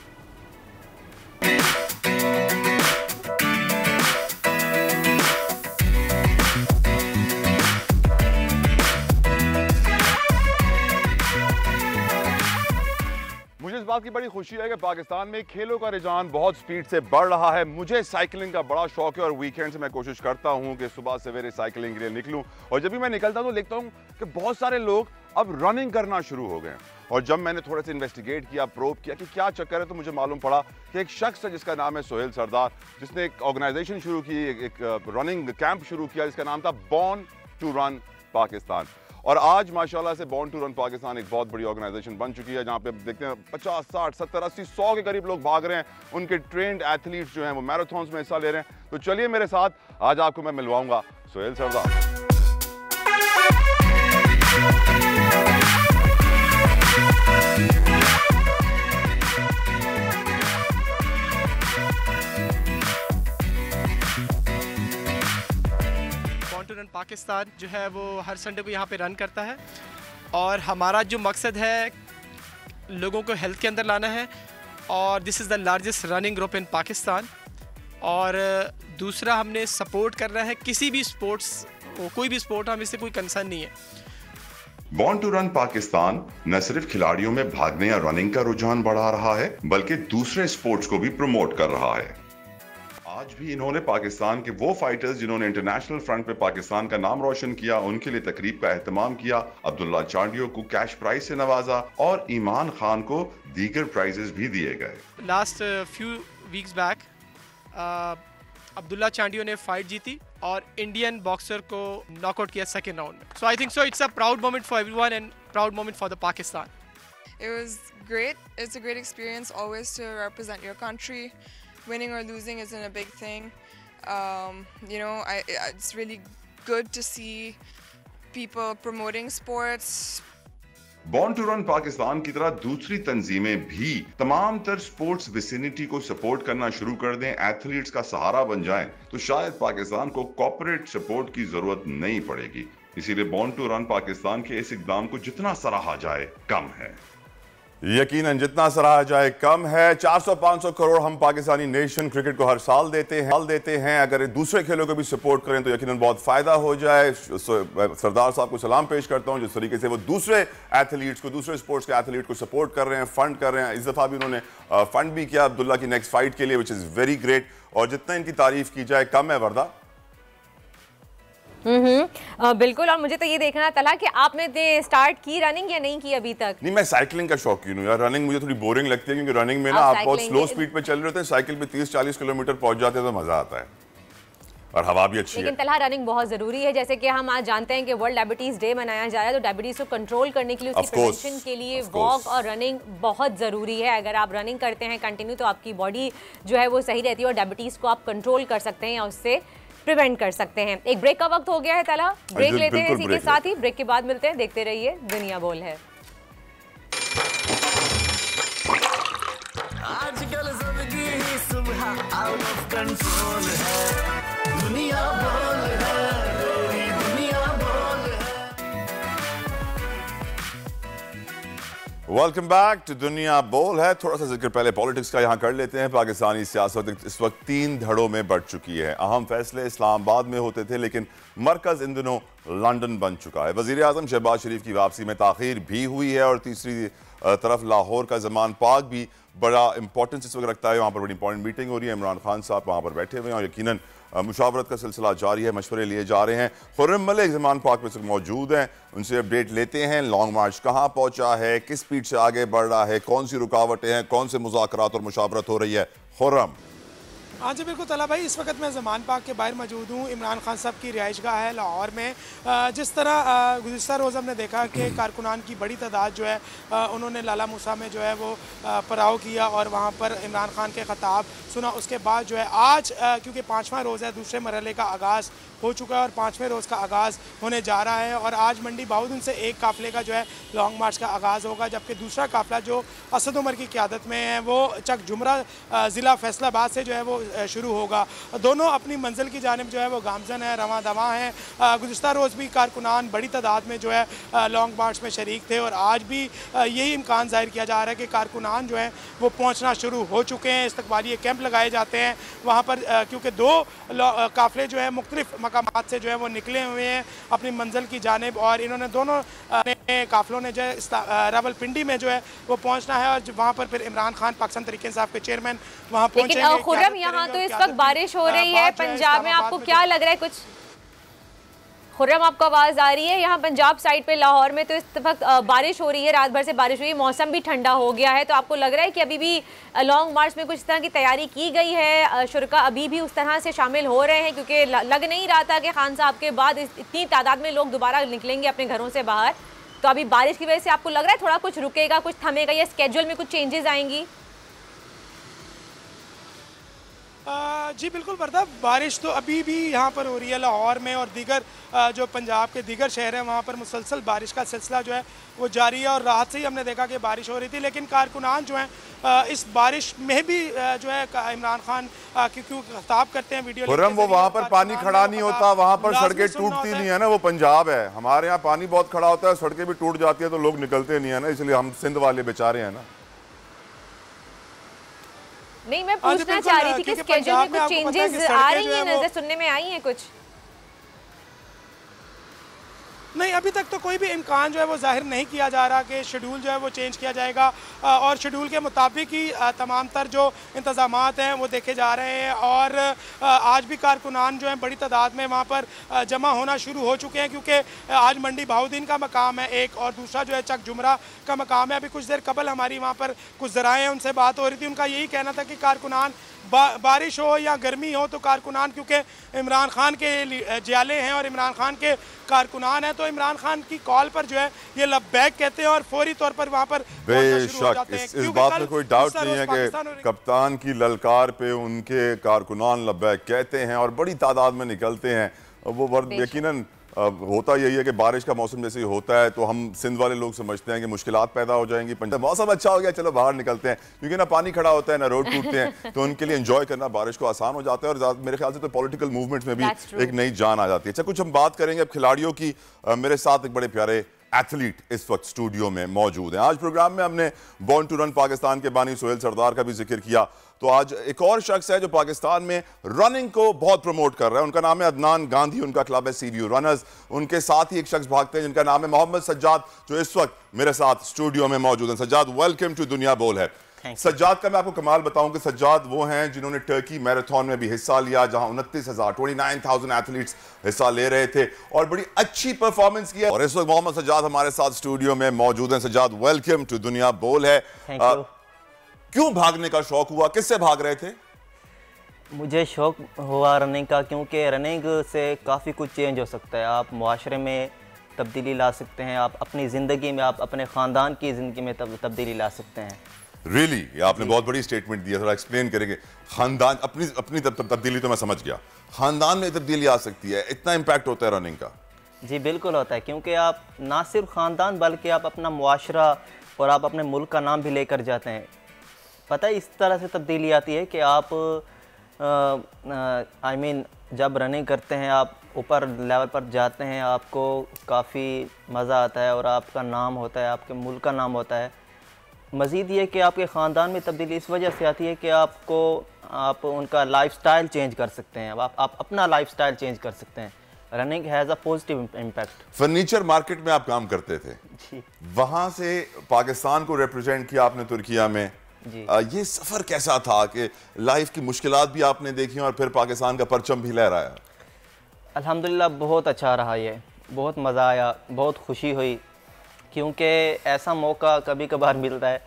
मुझे इस बात की बड़ी खुशी है कि पाकिस्तान में खेलों का रुझान बहुत स्पीड से बढ़ रहा है। मुझे साइकिलिंग का बड़ा शौक है और वीकेंड से मैं कोशिश करता हूं कि सुबह सवेरे साइकिलिंग के लिए निकलूं। और जब भी मैं निकलता हूं तो देखता हूं कि बहुत सारे लोग अब रनिंग करना शुरू हो गए। और जब मैंने थोड़ा सा इन्वेस्टिगेट किया, प्रोब किया कि क्या चक्कर है, तो मुझे मालूम पड़ा कि एक शख्स है जिसका नाम है सोहेल सरदार, जिसने एक ऑर्गेनाइजेशन शुरू की, एक रनिंग कैंप शुरू किया जिसका नाम था बॉर्न टू रन पाकिस्तान। और आज माशाल्लाह से बॉर्न टू रन पाकिस्तान एक बहुत बड़ी ऑर्गेनाइजेशन बन चुकी है, जहाँ पे देखते हैं 50, 60, 70, 80, 100 के करीब लोग भाग रहे हैं। उनके ट्रेंड एथलीट्स जो हैं वो मैराथन्स में हिस्सा ले रहे हैं। तो चलिए मेरे साथ, आज आपको मैं मिलवाऊंगा सोहेल सरदार। पाकिस्तान जो है वो हर संडे को यहाँ पे रन करता है, और हमारा जो मकसद है लोगों को हेल्थ के अंदर लाना है। और this is the largest running group in Pakistan. और दूसरा, हमने सपोर्ट करना है किसी भी स्पोर्ट्स, कोई भी स्पोर्ट, हमें इससे कोई कंसर्न नहीं है। बॉर्न टू रन पाकिस्तान न सिर्फ खिलाड़ियों में भागने या रनिंग का रुझान बढ़ा रहा है, बल्कि दूसरे स्पोर्ट्स को भी प्रमोट कर रहा है। आज भी इन्होंने पाकिस्तान के वो फाइटर्स जिन्होंने इंटरनेशनल फ्रंट पे पाकिस्तान का नाम रोशन किया, उनके लिए तकरीब का एहतमाम किया। अब्दुल्ला चांडियो को कैश प्राइज से नवाजा और ईमान खान को दीगर प्राइजेस भी दिए गए। Last few weeks back Abdullah Chandio ने फाइट जीती और इंडियन बॉक्सर को नॉकआउट किया सेकंड राउंड में। So I think so it's a proud moment for everyone and proud moment for the Pakistan. It was great. It's a great experience always to represent your country. Winning or losing isn't a big thing. You know, it's really good to see people promoting sports. Born to run Pakistan की तरह दूसरी तंजीमें भी तमाम तर sports vicinity को support करना शुरू कर दें, एथलीट्स का सहारा बन जाएं, तो शायद पाकिस्तान को कॉर्पोरेट सपोर्ट की जरूरत नहीं पड़ेगी। इसीलिए बॉर्न टू रन पाकिस्तान के इस इकदाम को जितना सराहा जाए कम है। यकीनन जितना सराहा जाए कम है। 400-500 करोड़ हम पाकिस्तानी नेशन क्रिकेट को हर साल देते हैं। अगर दूसरे खेलों को भी सपोर्ट करें तो यकीनन बहुत फायदा हो जाए। सरदार साहब को सलाम पेश करता हूं जिस तरीके से वो दूसरे एथलीट्स को, दूसरे स्पोर्ट्स के एथलीट को सपोर्ट कर रहे हैं, फंड कर रहे हैं। इस दफा भी उन्होंने फंड भी किया अब्दुल्ला की नेक्स्ट फाइट के लिए, विच इज वेरी ग्रेट। और जितना इनकी तारीफ की जाए कम है वर्दा। बिल्कुल। और मुझे तो ये देखना था कि आपने स्टार्ट की रनिंग या नहीं की अभी तक? नहीं, मैं साइकिलिंग का शौकीन हूँ यार। रनिंग मुझे थोड़ी बोरिंग लगती है क्योंकि रनिंग में ना आप बहुत स्लो स्पीड पे चल रहे होते हैं, साइकिल पे 30-40 किलोमीटर पहुंच जाते हैं तो मजा आता है और हवा भी अच्छी है। लेकिन तलहा रनिंग बहुत जरूरी है। जैसे कि हम आज जानते हैं कि वर्ल्ड डायबिटीज डे मनाया जा रहा है, तो डायबिटीज को कंट्रोल करने के लिए, उसकी प्रिवेंशन के लिए वॉक और रनिंग बहुत जरूरी है। अगर आप रनिंग करते हैं कंटिन्यू तो आपकी बॉडी जो है वो सही रहती है और डायबिटीज को आप कंट्रोल कर सकते हैं या उससे प्रिवेंट कर सकते हैं। एक ब्रेक का वक्त हो गया है तला, ब्रेक लेते हैं इसी के साथ ही। ब्रेक के बाद मिलते हैं। देखते रहिए दुनिया बोल है। आजकल जिंदगी ही सुबह आउट ऑफ कंट्रोल है, दुनिया बोल है, दुनिया बोल है। वेलकम बैक टू दुनिया बोल है। थोड़ा सा जिक्र पहले पॉलिटिक्स का यहाँ कर लेते हैं। पाकिस्तानी सियासत इस वक्त 3 धड़ों में बढ़ चुकी है। अहम फैसले इस्लामाबाद में होते थे लेकिन मरकज इन दिनों लंदन बन चुका है। वजीर आजम शहबाज शरीफ की वापसी में ताखीर भी हुई है और तीसरी तरफ लाहौर का ज़मान पाक भी बड़ा इंपॉर्टेंस इस वक्त रखता है। वहाँ पर बड़ी इंपॉर्टेंट मीटिंग हो रही है। इमरान खान साहब वहाँ पर बैठे हुए हैं और यकीनन मुशावरत का सिलसिला जारी है, मशवरे लिए जा रहे हैं। खुर्रम मलिक ज़मान पाक में मौजूद हैं, उनसे अपडेट लेते हैं। लॉन्ग मार्च कहाँ पहुँचा है, किस स्पीड से आगे बढ़ रहा है, कौन सी रुकावटें हैं, कौन से मुज़ाकरात और मुशावरत हो रही है। खुर्रम। हाँ जी बिल्कुल तला भाई, इस वक्त मैं ज़मान पाक के बाहर मौजूद हूँ। इमरान खान साहब की रिहाइशगाह है लाहौर में। जिस तरह गुज़िश्ता रोज़ हमने देखा कि कारकुनान की बड़ी तादाद जो है उन्होंने लाला मूसा में जो है वो पड़ाव किया और वहाँ पर इमरान खान के ख़ताब सुना। उसके बाद जो है आज क्योंकि 5वां रोज़ है, दूसरे मरहले का आगाज़ हो चुका है और 5वें रोज़ का आगाज़ होने जा रहा है। और आज मंडी बाउद्दीन से एक काफ़िले का जो है लॉन्ग मार्च का आगाज़ होगा, जबकि दूसरा काफ़िला जो असद उमर की क़यादत में है वो चक जुमरा ज़िला फैसलाबाद से जो है वो शुरू होगा। दोनों अपनी मंजिल की जानिब जो है वो गामजन है, रवां दवा हैं। गुज़िश्ता रोज़ भी कारकुनान बड़ी तादाद में जो है लॉन्ग मार्च में शरीक थे और आज भी यही इम्कान ज़ाहिर किया जा रहा है कि कारकुनान जो है वो पहुँचना शुरू हो चुके हैं। इस्तकबालिये कैंप लगाए जाते हैं वहाँ पर क्योंकि 2 काफ़िले जो है मुख्तलिफ मकामात से जो है वो निकले हुए हैं अपनी मंजिल की जानिब और इन्होंने दोनों काफ़िलों ने जो है रावलपिंडी में जो है वो पहुंचना है और वहाँ पर फिर इमरान खान पाकिस्तान तहरीक इंसाफ के चेयरमैन वहाँ पहुंचेंगे। लेकिन खुर्रम यहाँ तो इस वक्त बारिश हो रही है पंजाब में, आपको क्या लग रहा है? कुछ खुर्रम आपको आवाज़ आ रही है? यहाँ पंजाब साइड पे लाहौर में तो इस वक्त बारिश हो रही है, रात भर से बारिश हुई है, मौसम भी ठंडा हो गया है। तो आपको लग रहा है कि अभी भी लॉन्ग मार्च में कुछ इस तरह की तैयारी की गई है, शुरका अभी भी उस तरह से शामिल हो रहे हैं? क्योंकि लग नहीं रहा था कि खान साहब के बाद इतनी तादाद में लोग दोबारा निकलेंगे अपने घरों से बाहर। तो अभी बारिश की वजह से आपको लग रहा है थोड़ा कुछ रुकेगा, कुछ थमेगा या स्केड्यूल में कुछ चेंजेस आएंगी? जी बिल्कुल वर्दा, बारिश तो अभी भी यहाँ पर हो रही है लाहौर में और दीगर जो पंजाब के दीगर शहर हैं वहाँ पर मुसलसल बारिश का सिलसिला जो है वो जारी है। और रात से ही हमने देखा कि बारिश हो रही थी, लेकिन कारकुनान जो हैं इस बारिश में भी जो है इमरान खान क्योंकि खिताब करते हैं वीडियो। खुर्रम वो वहाँ पर पानी खड़ा नहीं होता, वहाँ पर सड़कें टूटती नहीं है ना, वो पंजाब है। हमारे यहाँ पानी बहुत खड़ा होता है, सड़कें भी टूट जाती है तो लोग निकलते नहीं है ना, इसलिए हम सिंध वाले बेचारे हैं ना। नहीं, मैं पूछना चाह रही थी कि स्केड्यूल में कुछ चेंजेस आ रही हैं, नजर सुनने में आई हैं कुछ? नहीं, अभी तक तो कोई भी इम्कान जो है वो जाहिर नहीं किया जा रहा कि शेड्यूल जो है वो चेंज किया जाएगा और शेड्यूल के मुताबिक ही तमाम तर जो इंतज़ामात हैं वो देखे जा रहे हैं। और आज भी कारकुनान जो हैं बड़ी तादाद में वहाँ पर जमा होना शुरू हो चुके हैं क्योंकि आज मंडी बाउद्दीन का मकाम है एक और दूसरा जो है चक जुमरा का मकाम है। अभी कुछ देर कबल हमारी वहाँ पर कुछ ज़राए हैं, उनसे बात हो रही थी, उनका यही कहना था कि कारकुनान बारिश हो या गर्मी हो तो कारकुनान क्योंकि इमरान खान के जियाले हैं और इमरान खान के कारकुनान हैं तो इमरान खान की कॉल पर जो है ये लब्बैक कहते हैं और फौरी तौर पर वहाँ पर बेशक इस बात में कोई डाउट नहीं है कि कप्तान की ललकार पे उनके कारकुनान लब्बैक कहते हैं और बड़ी तादाद में निकलते हैं। वो यकीनन होता यही है कि बारिश का मौसम जैसे ही होता है तो हम सिंध वाले लोग समझते हैं कि मुश्किलात पैदा हो जाएंगी। पंजाब मौसम अच्छा हो गया चलो बाहर निकलते हैं, क्योंकि ना पानी खड़ा होता है ना रोड टूटते हैं तो उनके लिए एंजॉय करना बारिश को आसान हो जाता है। और मेरे ख्याल से तो पॉलिटिकल मूवमेंट्स में भी एक नई जान आ जाती है। अच्छा, कुछ हम बात करेंगे अब खिलाड़ियों की। मेरे साथ एक बड़े प्यारे एथलीट इस वक्त स्टूडियो में मौजूद हैं। आज प्रोग्राम में हमने बॉर्न टू रन पाकिस्तान के बानी सोहेल सरदार का भी जिक्र किया, तो आज एक और शख्स है जो पाकिस्तान में रनिंग को बहुत प्रमोट कर रहा है। उनका नाम है अदनान गांधी, उनका क्लब है सीव्यू रनर्स। उनके साथ ही एक शख्स भागते हैं जिनका नाम है मोहम्मद सज्जाद, जो इस वक्त मेरे साथ स्टूडियो में मौजूद हैं। सज्जाद, वेलकम टू दुनिया बोल है। सज्जाद का मैं आपको कमाल बताऊं कि सज्जाद वो हैं जिन्होंने टर्की मैराथन में भी हिस्सा लिया, जहां 29,000 एथलीट्स हिस्सा ले रहे थे और बड़ी अच्छी परफॉर्मेंस की है। और इस वक्त मोहम्मद सज्जाद हमारे साथ स्टूडियो में मौजूद हैं। सज्जाद, वेलकम टू दुनिया बोल है। क्यों भागने का शौक हुआ, किससे भाग रहे थे? मुझे शौक हुआ रनिंग का, क्योंकि रनिंग से काफ़ी कुछ चेंज हो सकता है। आप मुआशरे में तब्दीली ला सकते हैं, आप अपनी ज़िंदगी में, आप अपने ख़ानदान की ज़िंदगी में तब्दीली ला सकते हैं। रियली ये आपने बहुत बड़ी स्टेटमेंट दी है, थोड़ा एक्सप्लेन करेंगे। खानदान अपनी तब्दीली तो मैं समझ गया, खानदान में तब्दीली आ सकती है, इतना इम्पैक्ट होता है रनिंग का? जी बिल्कुल होता है, क्योंकि आप ना सिर्फ ख़ानदान बल्कि आप अपना मुआशरा और आप अपने मुल्क का नाम भी लेकर जाते हैं। पता है, इस तरह से तब्दीली आती है कि आप जब रनिंग करते हैं, आप ऊपर लेवल पर जाते हैं, आपको काफ़ी मज़ा आता है और आपका नाम होता है, आपके मुल्क का नाम होता है। मज़ीद ये कि आपके ख़ानदान में तब्दीली इस वजह से आती है कि आप उनका लाइफस्टाइल चेंज कर सकते हैं, आप अपना लाइफस्टाइल चेंज कर सकते हैं। Running has a positive impact. Furniture market में आप काम करते थे जी, वहाँ से पाकिस्तान को रिप्रेजेंट किया आपने तुर्किया में जी। ये सफ़र कैसा था कि लाइफ की मुश्किलात भी आपने देखी और फिर पाकिस्तान का परचम भी लहराया? अल्हम्दुलिल्लाह बहुत अच्छा रहा, ये बहुत मज़ा आया, बहुत खुशी हुई, क्योंकि ऐसा मौका कभी कभार मिलता है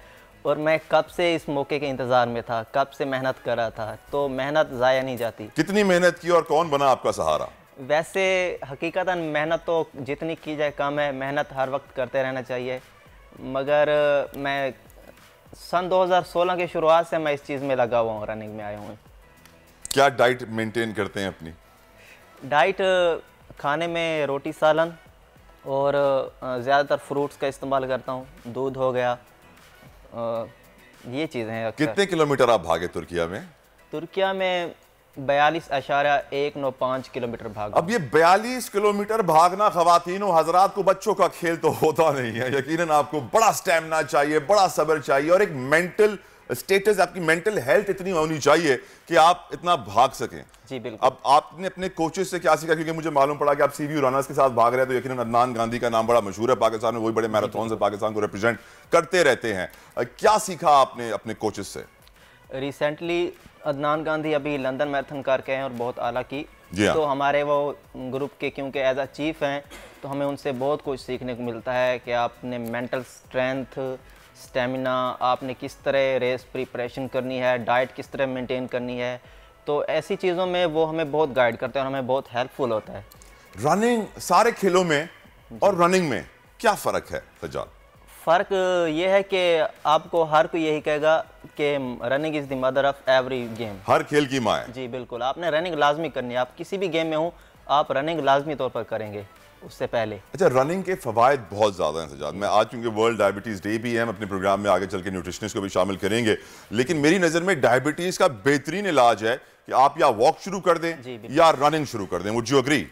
और मैं कब से इस मौके के इंतज़ार में था, कब से मेहनत कर रहा था, तो मेहनत ज़ाया नहीं जाती। कितनी मेहनत की और कौन बना आपका सहारा? वैसे हकीकतन मेहनत तो जितनी की जाए कम है, मेहनत हर वक्त करते रहना चाहिए। मगर मैं सन 2016 की शुरुआत से मैं इस चीज़ में लगा हुआ हूँ, रनिंग में आया हूँ। क्या डाइट मेंटेन करते हैं अपनी? डाइट खाने में रोटी सालन और ज़्यादातर फ्रूट्स का इस्तेमाल करता हूँ, दूध हो गया, ये चीज़ें हैं। कितने किलोमीटर आप भागे तुर्किया में? तुर्किया में 42.195 किलोमीटर भाग। अब ये 42 किलोमीटर भागना ख़वातीन और हज़रात को, बच्चों का खेल तो होता नहीं है। यकीनन आपको बड़ा स्टैमिना चाहिए, बड़ा सब्र चाहिए और एक मेंटल स्टेटस, आपकी मेंटल हेल्थ इतनी होनी चाहिए कि आप इतना भाग सकें। जी बिल्कुल। अब आपने अपने कोचेस से क्या सीखा? क्योंकि मुझे मालूम पड़ा कि आप सीव्यू रनर्स के साथ भाग रहे हैं, तो यकीनन अदनान गांधी का नाम बड़ा मशहूर है पाकिस्तान में, वही बड़े मैराथन से पाकिस्तान को रिप्रेजेंट करते रहते हैं। क्या सीखा आपने अपने कोचेस से? रिसेंटली अदनान गांधी अभी लंदन मैराथन करके हैं और बहुत आला की, तो हमारे वो ग्रुप के क्योंकि एज अ चीफ हैं, तो हमें उनसे बहुत कुछ सीखने को मिलता है कि आपने मेंटल स्ट्रेंथ, स्टेमिना, आपने किस तरह रेस प्रिपरेशन करनी है, डाइट किस तरह मेंटेन करनी है, तो ऐसी चीज़ों में वो हमें बहुत गाइड करते हैं और हमें बहुत हेल्पफुल होता है। रनिंग, सारे खेलों में और रनिंग में क्या फ़र्क है सज्जाद? फ़र्क ये है कि आपको हर कोई यही कहेगा कि running is the mother of every game. हर खेल की माँ है। जी बिल्कुल, आपने रनिंग लाजमी करनी है। आप किसी भी गेम में हो, आप रनिंग लाजमी तौर पर करेंगे उससे पहले। अच्छा, रनिंग के फ़वाइद बहुत ज़्यादा हैं सज्जाद। मैं आज चूँकि वर्ल्ड डायबिटीज़ डे भी है, हम अपने प्रोग्राम में आगे चल के न्यूट्रिशनिस्ट को भी शामिल करेंगे, लेकिन मेरी नज़र में डायबिटीज़ का बेहतरीन इलाज है कि आप या वॉक शुरू कर दें या रनिंग शुरू कर दें। Would you agree?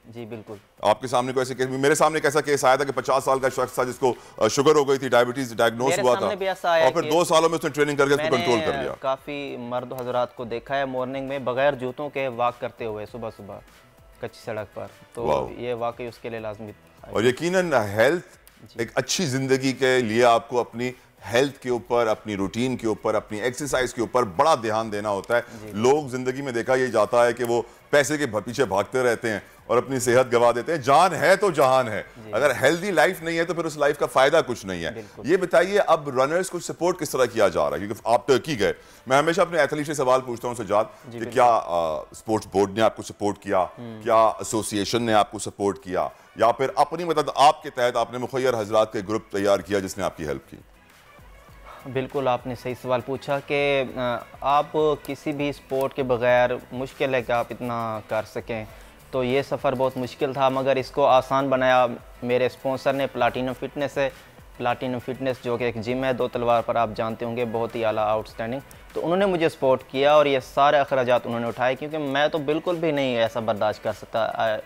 जी बिल्कुल। आपके सामने कोई ऐसे केस, मेरे सामने एक ऐसा केस आया था कि 50 साल का शख्स था जिसको शुगर हो गई थी, डायबिटीज डायग्नोस हुआ था, और फिर 2 सालों में उसने ट्रेनिंग करके उसको कंट्रोल कर लिया। काफ़ी मर्द हजरात को देखा है मॉर्निंग में बगैर जूतों के वॉक करते हुए सुबह सुबह कच्ची सड़क पर, तो ये वाकई उसके लिए लाजमी। और यकीनन हेल्थ, एक अच्छी जिंदगी के लिए आपको अपनी हेल्थ के ऊपर, अपनी रूटीन के ऊपर, अपनी एक्सरसाइज के ऊपर बड़ा ध्यान देना होता है। लोग जिंदगी में देखा यही जाता है कि वो पैसे के पीछे भागते रहते हैं और अपनी सेहत गवा देते हैं। जान है तो जहान है, अगर हेल्दी लाइफ नहीं है तो फिर उस लाइफ का फायदा कुछ नहीं है। ये बताइए, अब रनर्स को सपोर्ट किस तरह किया जा रहा है? क्योंकि आप टर्की गए, मैं हमेशा अपने एथलीट से सवाल पूछता हूँ सज्जाद कि क्या स्पोर्ट्स बोर्ड ने आपको सपोर्ट किया, क्या एसोसिएशन ने आपको सपोर्ट किया, या फिर अपनी मतलब आपके तहत आपने मुखैर हजरात का ग्रुप तैयार किया जिसने आपकी हेल्प की? बिल्कुल, आपने सही सवाल पूछा कि आप किसी भी स्पोर्ट के बगैर मुश्किल है कि आप इतना कर सकें, तो ये सफ़र बहुत मुश्किल था, मगर इसको आसान बनाया मेरे स्पॉन्सर ने, प्लाटिनम फिटनेस है। प्लाटिनम फिटनेस जो कि एक जिम है 2 तलवार पर, आप जानते होंगे, बहुत ही आला, आउटस्टैंडिंग। तो उन्होंने मुझे सपोर्ट किया और ये सारे अखराजात उन्होंने उठाए, क्योंकि मैं तो बिल्कुल भी नहीं ऐसा बर्दाश्त कर सकता,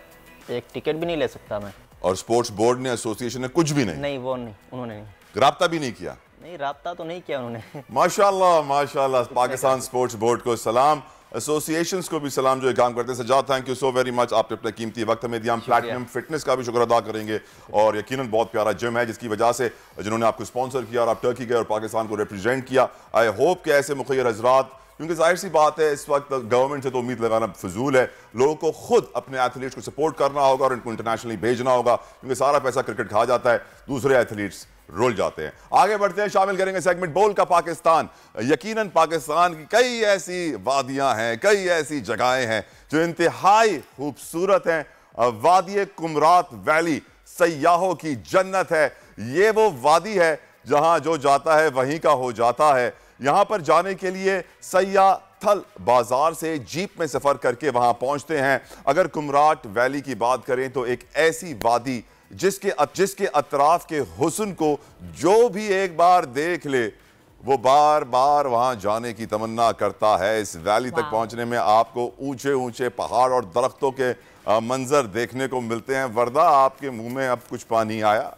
एक टिकट भी नहीं ले सकता मैं। और स्पोर्ट्स बोर्ड ने, एसोसिएशन ने कुछ भी नहीं? वो नहीं, उन्होंने नहीं, राब्ता भी नहीं किया? नहीं, राब्ता तो नहीं किया उन्होंने। माशाल्लाह माशाल्लाह, पाकिस्तान स्पोर्ट्स बोर्ड को सलाम, एसोसिएशंस को भी सलाम जो काम करते हैं। Sajjad, thank you so very much, आपने अपना कीमती वक्त हमें दिया। हम प्लैटिनम फिटनेस का भी शुक्र अदा करेंगे, और यकीनन बहुत प्यारा जिम है जिसकी वजह से जिन्होंने आपको स्पॉन्सर किया और आप टर्की गए और पाकिस्तान को रिप्रेजेंट किया। आई होप कि ऐसे मुखिर हजरात, क्योंकि जाहिर सी बात है इस वक्त गवर्नमेंट से तो उम्मीद लगाना फजूल है, लोगों को खुद अपने एथलीट्स को सपोर्ट करना होगा और इनको इंटरनेशनली भेजना होगा, क्योंकि सारा पैसा क्रिकेट खा जाता है, दूसरे एथलीट्स रुल जाते हैं। आगे बढ़ते हैं, शामिल करेंगे सेगमेंट बोल का पाकिस्तान। यकीनन पाकिस्तान की कई ऐसी वादियां हैं, कई ऐसी जगहें हैं जो इंतहाई खूबसूरत हैं। वादी कुमरात वैली सयाहों की जन्नत है। ये वो वादी है जहां जो जाता है वहीं का हो जाता है। यहां पर जाने के लिए सयाह थल बाजार से जीप में सफर करके वहां पहुंचते हैं। अगर कुमराट वैली की बात करें तो एक ऐसी वादी जिसके अतराफ के हुस्न को जो भी एक बार देख ले वो बार बार वहां जाने की तमन्ना करता है। इस वैली तक पहुंचने में आपको ऊंचे ऊंचे पहाड़ और दरख्तों के मंजर देखने को मिलते हैं। वर्दा, आपके मुंह में अब कुछ पानी आया?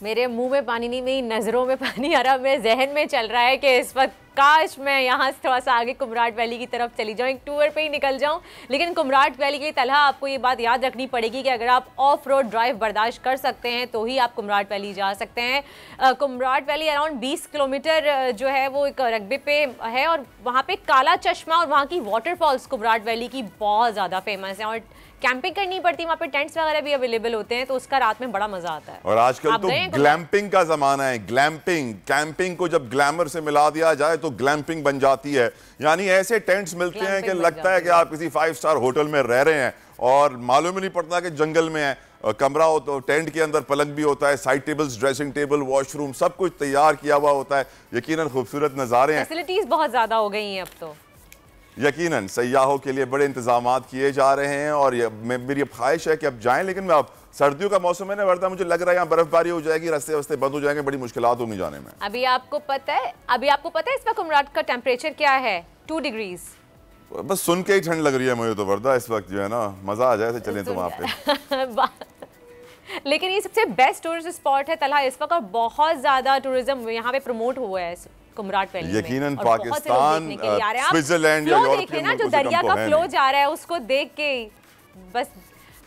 मेरे मुंह में पानी नहीं, मेरी नज़रों में पानी आ रहा। मेरे जहन में चल रहा है कि इस वक्त काश मैं यहाँ से थोड़ा सा आगे कुमराट वैली की तरफ चली जाऊँ, एक टूर पे ही निकल जाऊँ। लेकिन कुमराट वैली के तलहा आपको ये बात याद रखनी पड़ेगी कि अगर आप ऑफ रोड ड्राइव बर्दाश्त कर सकते हैं तो ही आप कुमराट वैली जा सकते हैं। कुमराट वैली अराउंड 20 किलोमीटर जो है वो एक रकबे पे है, और वहाँ पे काला चश्मा और वहाँ की वाटरफॉल्स कुमराट वैली की बहुत ज़्यादा फेमस है। और कैंपिंग करनी पड़ती है, वहाँ पे टेंट्स वगैरह भी अवेलेबल होते हैं, तो उसका रात में बड़ा मजा आता है। और आजकल तो ग्लैम्पिंग का जमाना है। ग्लैम्पिंग, कैंपिंग को जब ग्लैमर से मिला दिया जाए तो ग्लैम्पिंग बन जाती है। यानी ऐसे टेंट्स मिलते हैं कि लगता है कि आप किसी 5 स्टार होटल में रह रहे हैं और मालूम ही नहीं पड़ता कि जंगल में है। कमरा हो तो टेंट के अंदर पलंग भी होता है, side tables, dressing table, washroom, सब कुछ तैयार किया हुआ होता है। यकीनन खूबसूरत नज़ारे हैं, फैसिलिटीज बहुत ज्यादा हो गई हैं अब तो। यकीनन सयाहों के लिए बड़े इंतजाम किए जा रहे हैं और मेरी अब ख्वाहिश है कि अब जाएं। लेकिन अब सर्दियों का मौसम है ना वर्दा, मुझे लग रहा है यहाँ बर्फबारी हो जाएगी, रास्ते वास्ते बंद हो जाएंगे, बड़ी मुश्किलात होंगी जाने में। अभी आपको पता है इस वक्त कुमराट का टेम्परेचर क्या है? 2 डिग्रीज। बस सुन के ही ठंड लग रही है मुझे तो वर्दा इस वक्त, जो है ना मजा आ जाए चलें तो वहाँ पे। लेकिन ये सबसे बेस्ट टूरिस्ट स्पॉट है तलहा इस वक्त, और बहुत ज्यादा टूरिज्म यहाँ पे प्रमोट हुआ है कुमराट वैली में। यकीनन पाकिस्तान, स्विट्जरलैंड या यूरोप के ना जो दरिया का फ्लो जा रहा है उसको देख के बस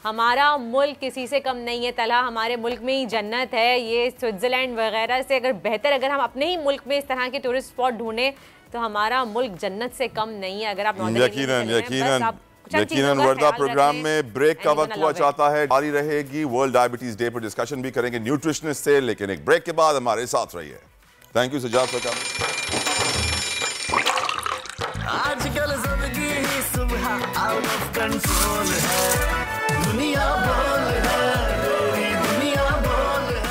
हमारा मुल्क किसी से कम नहीं है तलहा। हमारे मुल्क में ही जन्नत है। ये स्विट्जरलैंड वगैरह से अगर हम अपने ही मुल्क में इस तरह के टूरिस्ट स्पॉट ढूंढें तो हमारा मुल्क जन्नत से कम नहीं है। अगर आप यकीनन वर्दा, प्रोग्राम में ब्रेक का वक्त हुआ चाहता है, जारी रहेगी। वर्ल्ड डायबिटीज डे पर डिस्कशन भी करेंगे न्यूट्रिशनिस्ट से, लेकिन एक ब्रेक के बाद हमारे साथ रहिए। Thank you Sajjad for coming. आजकल जिंदगी ही सुबह आउट ऑफ कंट्रोल है, दुनिया बोल है, दुनिया बोल है।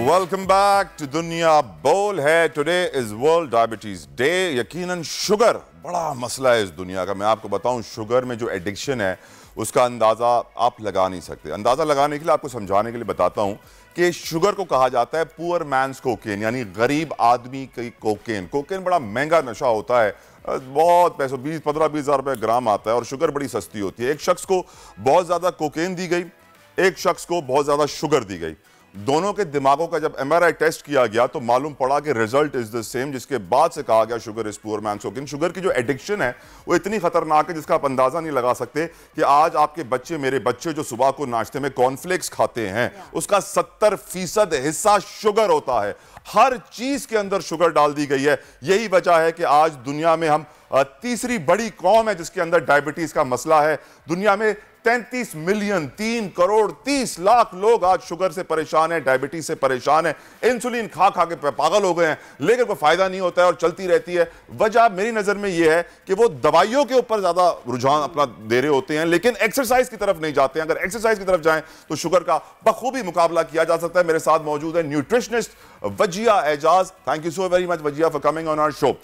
वेलकम बैक टू दुनिया बोल है। Today is world diabetes day. यकीनन शुगर बड़ा मसला है इस दुनिया का। मैं आपको बताऊं, शुगर में जो एडिक्शन है उसका अंदाज़ा आप लगा नहीं सकते। अंदाज़ा लगाने के लिए आपको समझाने के लिए बताता हूं कि शुगर को कहा जाता है पुअर मैन्स कोकेन, यानी गरीब आदमी की कोकेन। कोकेन बड़ा महंगा नशा होता है, बहुत पैसों 15-20 हज़ार रुपये ग्राम आता है, और शुगर बड़ी सस्ती होती है। एक शख्स को बहुत ज़्यादा कोकेन दी गई, एक शख्स को बहुत ज़्यादा शुगर दी गई। दोनों के दिमागों का जब MRI टेस्ट किया गया तो मालूम पड़ा कि रिजल्ट इज द सेम, जिसके बाद से कहा गया sugar is poor man's cocaine. Sugar की जो एडिक्शन है वो इतनी खतरनाक है जिसका आप अंदाजा नहीं लगा सकते कि आज आपके बच्चे, मेरे बच्चे जो सुबह को नाश्ते में कॉर्नफ्लेक्स खाते हैं उसका 70% हिस्सा शुगर होता है। हर चीज के अंदर शुगर डाल दी गई है। यही वजह है कि आज दुनिया में हम तीसरी बड़ी कौम है जिसके अंदर डायबिटीज का मसला है। दुनिया में 33 मिलियन 3 करोड़ 30 लाख लोग आज शुगर से परेशान है, डायबिटीज से परेशान है। इंसुलिन खा खा के पागल हो गए हैं, लेकिन कोई फायदा नहीं होता है और चलती रहती है। वजह मेरी नजर में यह है कि वो दवाइयों के ऊपर ज्यादा रुझान अपना दे रहे होते हैं, लेकिन एक्सरसाइज की तरफ नहीं जाते हैं। अगर एक्सरसाइज की तरफ जाएं तो शुगर का बखूबी मुकाबला किया जा सकता है। मेरे साथ मौजूद है nutritionist Wajiha Ejaz. Thank you so very much Wajiha for coming on our show.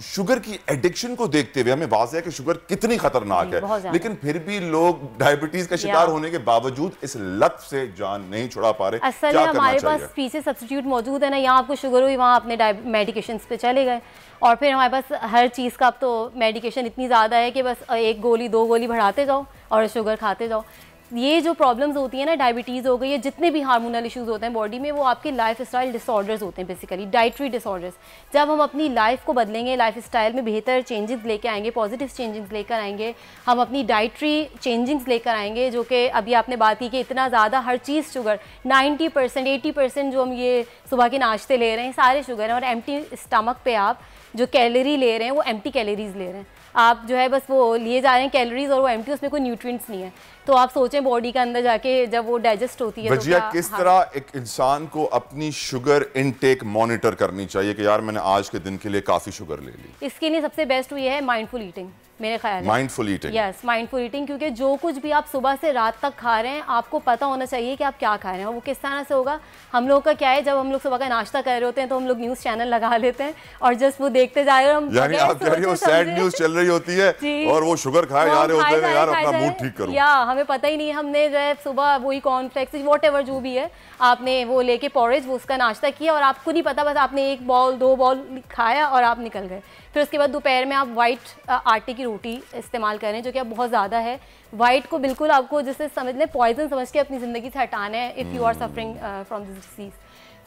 Sugar की एडिक्शन को देखते हुए हमें वाज़ेह है कि शुगर कितनी खतरनाक है, लेकिन फिर भी लोग डायबिटीज का शिकार होने के बावजूद इस लत से जान नहीं छुड़ा पा रहे। असल में हमारे पास पीछे सब्स्टिट्यूट मौजूद है ना, यहाँ आपको शुगर हुई वहाँ अपने मेडिकेशन पे चले गए, और फिर हमारे पास हर चीज़ का अब तो मेडिकेशन इतनी ज़्यादा है कि बस 1 गोली 2 गोली बढ़ाते जाओ और शुगर खाते जाओ। ये जो प्रॉब्लम्स होती है ना, डायबिटीज़ हो गई है, जितने भी हार्मोनल इश्यूज़ होते हैं बॉडी में, वो आपके लाइफस्टाइल डिसऑर्डर्स होते हैं, बेसिकली डाइटरी डिसऑर्डर्स। जब हम अपनी लाइफ को बदलेंगे, लाइफस्टाइल में बेहतर चेंजेस लेकर आएंगे, पॉजिटिव चेंजेस लेकर आएंगे, हम अपनी डाइटरी चेंजिंग्स लेकर आएंगे, जो कि अभी आपने बात की कि इतना ज़्यादा हर चीज़ शुगर, 90% 80% जो हम ये सुबह के नाश्ते ले रहे हैं सारे शुगर हैं, और एम्प्टी स्टमक पे आप जो कैलोरी ले रहे हैं वो एम्प्टी कैलोरीज ले रहे हैं। आप जो है बस वो लिए जा रहे हैं कैलोरीज और वो एम्प्टी, उसमें कोई न्यूट्रिएंट्स नहीं है। तो आप सोचें बॉडी के अंदर जाके जब वो डाइजेस्ट होती है वजिया तो किस तरह एक इंसान को अपनी शुगर इनटेक मॉनिटर करनी चाहिए कि यार मैंने आज के दिन के लिए काफी शुगर ले ली? इसके लिए सबसे बेस्ट ये है माइंडफुल ईटिंग, मेरे ख्याल में mindful eating. Yes, mindful eating, क्योंकि जो कुछ भी आप सुबह से रात तक खा रहे हैं आपको पता होना चाहिए कि आप क्या खा रहे हैं। और वो किस तरह से होगा, हम लोग का क्या है, जब हम लोग सुबह का नाश्ता कर रहे होते हैं तो हम लोग न्यूज़ चैनल लगा लेते हैं और जस्ट वो देखते जा रहे हैं। हम यानी आप कह रही हो सैड न्यूज़ चल रही होती है और वो शुगर खाए जा रहे होते हैं, यार अपना मूड ठीक करो, या हमें पता ही नहीं, हमने जो है सुबह वही कॉर्नफ्लेक्स व्हाटएवर जो भी है आपने वो लेके पॉरेज वो उसका नाश्ता किया और आपको नहीं पता, बस आपने 1 बॉल 2 बॉल खाया और आप निकल गए। फिर उसके बाद दोपहर में आप वाइट आटे की रोटी इस्तेमाल करें, जो कि अब बहुत ज़्यादा है। वाइट को बिल्कुल आपको जैसे समझ लें पॉइजन समझ के अपनी ज़िंदगी से हटाना है if you are suffering from this disease.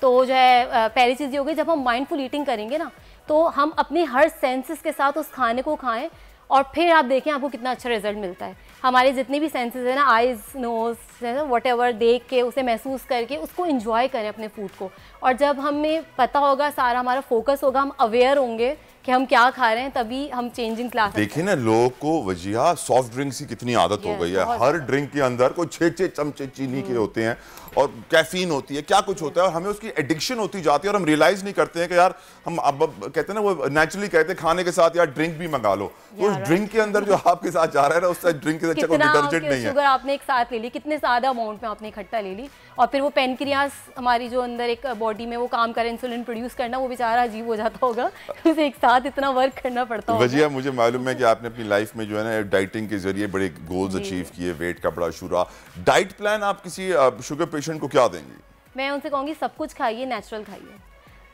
तो जो है पहली चीज़ ये होगी, जब हम माइंडफुल ईटिंग करेंगे ना तो हम अपने हर सेंसेस के साथ उस खाने को खाएं और फिर आप देखें आपको कितना अच्छा रिजल्ट मिलता है। हमारे जितने भी सेंसेस है ना, आइज़, नोज़, व्हाटएवर, देख के उसे महसूस करके उसको एंजॉय करें अपने फूड को। और जब हमें पता होगा, सारा हमारा फोकस होगा, हम अवेयर होंगे कि हम क्या खा रहे हैं, तभी हम चेंजिंग क्लास। देखिए ना, लोगों को वजिया सॉफ्ट ड्रिंक्स की कितनी आदत हो गई है। हर ड्रिंक के अंदर कोई 6 चमचे चीनी के होते हैं और कैफीन होती है, क्या कुछ होता है, और हमें उसकी एडिक्शन होती जाती है और हम रियलाइज नहीं करते हैं कि यार हम अब कहते हैं ना, वो नेचुरली कहते हैं खाने के साथ यार ड्रिंक भी मंगा लो। तो उस ड्रिंक के अंदर जो आपके साथ जा रहा है ना, उससे ड्रिंक के अच्छा कोई डिटर्जेंट नहीं है। शुगर आपने एक साथ ले ली, कितने ज़्यादा अमाउंट में आपने इकट्ठा ले ली, और फिर वो पेनक्रियास हमारी जो अंदर एक बॉडी में वो काम करे इंसुलिन प्रोड्यूस करना, वो बेचारा अजीब हो जाता होगा, उसे एक साथ इतना वर्क करना पड़ता होगा। वजिया, मुझे मालूम है कि आपने अपनी लाइफ में जो है ना डाइटिंग के जरिए बड़े गोल्स अचीव किए, वेट का बड़ा शुरा। डाइट प्लान आप किसी शुगर पेशेंट को क्या देंगी? मैं उनसे कहूँगी सब कुछ खाइए, नेचुरल खाइए,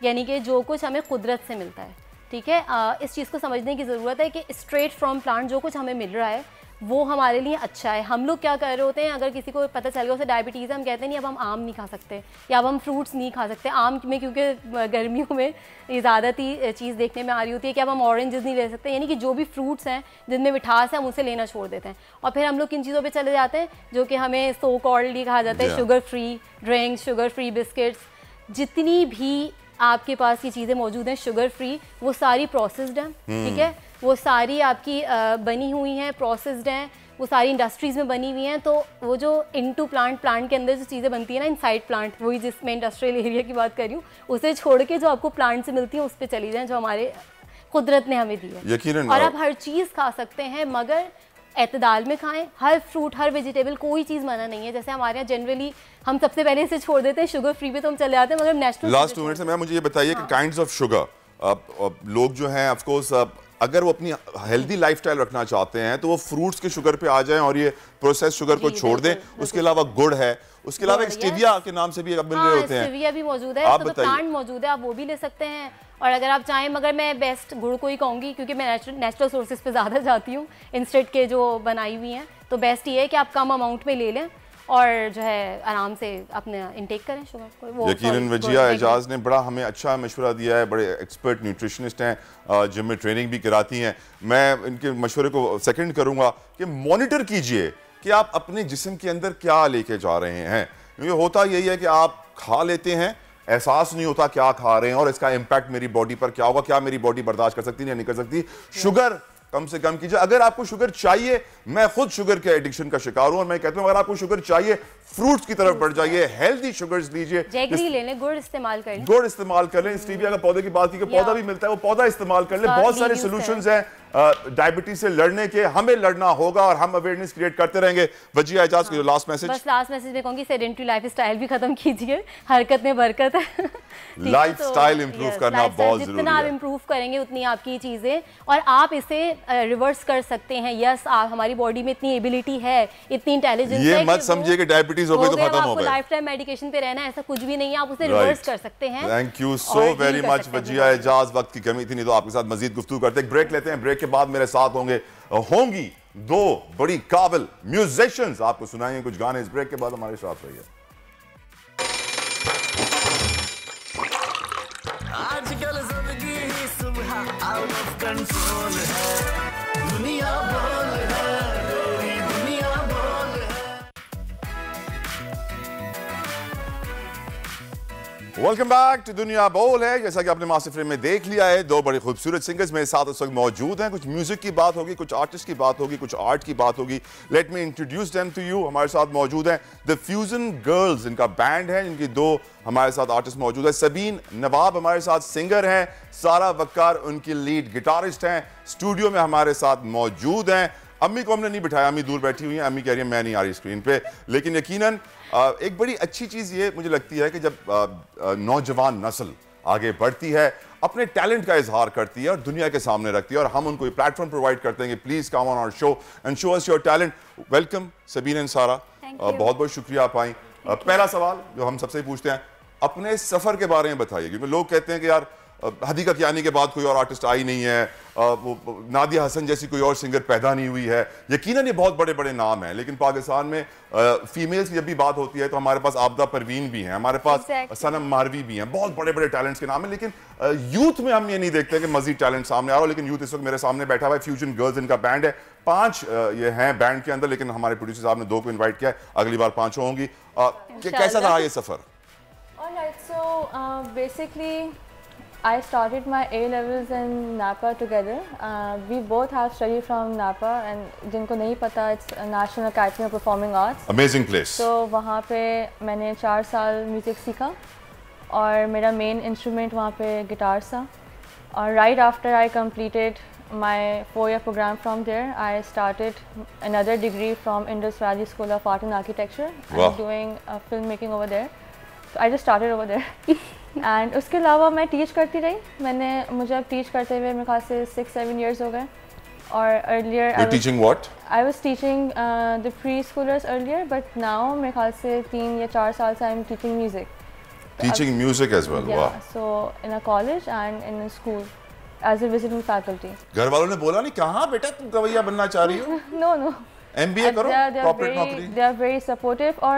यानी कि जो कुछ हमें कुदरत से मिलता है। ठीक है, इस चीज़ को समझने की ज़रूरत है कि स्ट्रेट फ्रॉम प्लांट जो कुछ हमें मिल रहा है वो हमारे लिए अच्छा है। हम लोग क्या कर रहे होते हैं, अगर किसी को पता चल गया उसे डायबिटीज़ है, हम कहते हैं नहीं अब हम आम नहीं खा सकते या अब हम फ्रूट्स नहीं खा सकते। आम में क्योंकि गर्मियों में ये ज़्यादा चीज़ देखने में आ रही होती है कि अब हम ऑरेंजेस नहीं ले सकते, यानी कि जो भी फ्रूट्स हैं जिनमें मिठास है हम उसे लेना छोड़ देते हैं और फिर हम लोग किन चीज़ों पर चले जाते हैं जो कि हमें सो कॉल्डली कहा जाता है, sugar free drinks, sugar free biscuits. जितनी भी आपके पास ये चीज़ें मौजूद हैं शुगर फ्री, वो सारी प्रोसेस्ड हैं। ठीक है, वो सारी आपकी बनी हुई हैं, प्रोसेस्ड हैं, वो सारी इंडस्ट्रीज़ में बनी हुई हैं। तो वो जो इनटू प्लांट के अंदर जो चीज़ें बनती हैं ना, इनसाइड प्लांट, वही जिसमें इंडस्ट्रियल एरिया की बात कर रही हूँ, उसे छोड़ के जो आपको प्लांट से मिलती है उस पर चली जाएँ, जो हमारे कुदरत ने हमें दी है। यकीनन। और आप हर चीज़ खा सकते हैं मगर एतदाल में खाएं। हर फ्रूट, हर वेजिटेबल, कोई चीज़ मना नहीं है। जैसे हमारे यहाँ जनरली हम सबसे पहले इसे छोड़ देते हैं, शुगर फ्री पे तो हम चले जाते हैं, मगर नेचुरल। लास्ट 2 मिनट से मैम मुझे ये बताइए कि काइंड्स ऑफ शुगर लोग जो हैं ऑफ कोर्स अगर वो अपनी हेल्दी लाइफस्टाइल रखना चाहते हैं तो वो फ्रूट्स के शुगर पे आ जाएं और ये प्रोसेस शुगर को छोड़ दें। उसके अलावा गुड़ है, उसके अलावा एक स्टीविया के नाम से भी मिल रहे होते हैं, स्टीविया भी मौजूद है, तो प्लांट मौजूद है, आप वो भी ले सकते हैं। और अगर आप चाहें, मगर मैं बेस्ट गुड़ को ही कहूँगी क्योंकि मैं नेचुरल सोर्सेज पे ज़्यादा जाती हूँ इंस्टेंट के जो बनाई हुई हैं। तो बेस्ट ये है कि आप कम अमाउंट में ले लें और जो है आराम से अपने इंटेक करें शुगर। यकीनन वजिया एजाज ने बड़ा हमें अच्छा मशवरा दिया है। बड़े एक्सपर्ट न्यूट्रिशनिस्ट हैं, जिम में ट्रेनिंग भी कराती हैं। मैं इनके मशवरे को सेकंड करूंगा कि मॉनिटर कीजिए कि आप अपने जिस्म के अंदर क्या लेके जा रहे हैं। क्योंकि होता यही है कि आप खा लेते हैं, एहसास नहीं होता क्या खा रहे हैं और इसका इम्पैक्ट मेरी बॉडी पर क्या होगा, क्या मेरी बॉडी बर्दाश्त कर सकती है या नहीं कर सकती। शुगर कम से कम कीजिए। अगर आपको शुगर चाहिए, मैं खुद शुगर के एडिक्शन का शिकार हूं और मैं कहता हूं अगर आपको शुगर चाहिए फ्रूट्स की तरफ बढ़ जाइए, हेल्दी शुगर्स लीजिए, जैगरी ले लें, गुड़ इस्तेमाल कर लें, गुड़ इस्तेमाल कर लें, स्टीविया का पौधे की बात की, पौधा भी मिलता है, वो पौधा इस्तेमाल कर लें। बहुत सारे सोल्यूशंस हैं डायबिटीज से लड़ने के, हमें लड़ना होगा और हम अवेयरनेस क्रिएट करते रहेंगे। वजिया एजाज को लास्ट मैसेज, बस लास्ट मैसेज में कहूंगी सेडेंटरी लाइफस्टाइल भी खत्म कीजिए, हरकत में बरकत है। लाइफस्टाइल इंप्रूव करना बहुत जरूरी है। जितना आप इंप्रूव करेंगे उतनी आपकी चीजें, और आप इसे रिवर्स कर सकते हैं। यस, हमारी बॉडी में इतनी एबिलिटी है, इतनी इंटेलिजेंस है, ये मत समझिए कि डायबिटीज हो गई तो खत्म हो गई, लाइफ टाइम मेडिकेशन पे रहना, ऐसा कुछ भी नहीं है, आप उसे रिवर्स कर सकते हैं। Thank you so very much Wajiha Ejaz. वक्त की कमी थी, नहीं तो आपके साथ मजीद गुफ्तगू करते। ब्रेक लेते हैं, ब्रेक के बाद मेरे साथ होंगी दो बड़ी काबिल म्यूजिशियंस, आपको सुनाएंगे कुछ गाने। इस ब्रेक के बाद हमारे साथ रहिए। आजकल जिंदगी ही सुबह आउट ऑफ कंट्रोल है, दुनिया बोल है, तेरी दुनिया बोल है। वेलकम बैक टू दुनिया बोल है। जैसा कि आपने मास्टर फ्रेम में देख लिया है, दो बड़े खूबसूरत सिंगर्स मेरे साथ उस वक्त मौजूद हैं। कुछ म्यूजिक की बात होगी, कुछ आर्टिस्ट की बात होगी, कुछ आर्ट की बात होगी। Let me introduce them to you. हमारे साथ मौजूद हैं द फ्यूजन गर्ल्स, इनका बैंड है, इनकी दो हमारे साथ आर्टिस्ट मौजूद है। सबीन नवाब हमारे साथ सिंगर हैं, सारा वक्कार उनकी लीड गिटारिस्ट हैं, स्टूडियो में हमारे साथ मौजूद हैं। अम्मी को हमने नहीं बिठाया, अम्मी दूर बैठी हुई हैं, अम्मी कह रही है मैं नहीं आ रही स्क्रीन पे। लेकिन यकीनन एक बड़ी अच्छी चीज़ ये मुझे लगती है कि जब नौजवान नस्ल आगे बढ़ती है, अपने टैलेंट का इजहार करती है और दुनिया के सामने रखती है, और हम उनको प्लेटफॉर्म प्रोवाइड करते हैं कि please come on our show and show us your talent. Welcome Sabeen and Sara, बहुत बहुत शुक्रिया आप आई। पहला सवाल जो हम सबसे पूछते हैं, अपने सफर के बारे में बताइए, क्योंकि लोग कहते हैं कि यार हदीका कियानी के बाद कोई और आर्टिस्ट आई नहीं है, वो नादिया हसन जैसी कोई और सिंगर पैदा नहीं हुई है। यकीनन ये बहुत बड़े बड़े नाम हैं, लेकिन पाकिस्तान में फीमेल्स की जब भी बात होती है तो हमारे पास आबदा परवीन भी हैं, हमारे पास सनम मारवी भी हैं, बहुत बड़े बड़े टैलेंट्स के नाम हैं। लेकिन यूथ में हम ये नहीं देखते कि मजीद टैलेंट सामने आ रहा हो। लेकिन यूथ इस वक्त मेरे सामने बैठा हुआ है, फ्यूजन गर्ल्स इनका बैंड है, 5 ये हैं बैंड के अंदर, लेकिन हमारे प्रोड्यूसर साहब ने 2 को इन्वाइट किया है, अगली बार 5 होंगी। कैसा रहा ये सफर? Alright, so basically I started my A levels in Napa together. We both have studied from Napa, and जिनको नहीं पता, it's National Academy of Performing Arts. Amazing place. So वहाँ पे मैंने 4 साल म्यूज़िक सीखा और मेरा मेन इंस्ट्रूमेंट वहाँ पे गिटार था। और right after I completed my 4-year program from there, I started another degree from Indus Valley School of Art and Architecture. Wow. I'm doing filmmaking over there. So I just started over there. And उसके अलावा मैं teach करती रही। मुझे अब teach करते हुए मेरे ख्याल से 6-7 years हो गए। और earlier I was teaching the pre schoolers earlier, but now मेरे ख्याल से 3 या 4 साल से I am teaching music. Teaching music as well? वाह। So in a college and in a school as a visiting faculty. घर वालों ने बोला नहीं कहाँ बेटा तुम गवैया बनना चाह रही हो? नो एमबीए करो, कॉर्पोरेट नौकरी। They are very supportive. और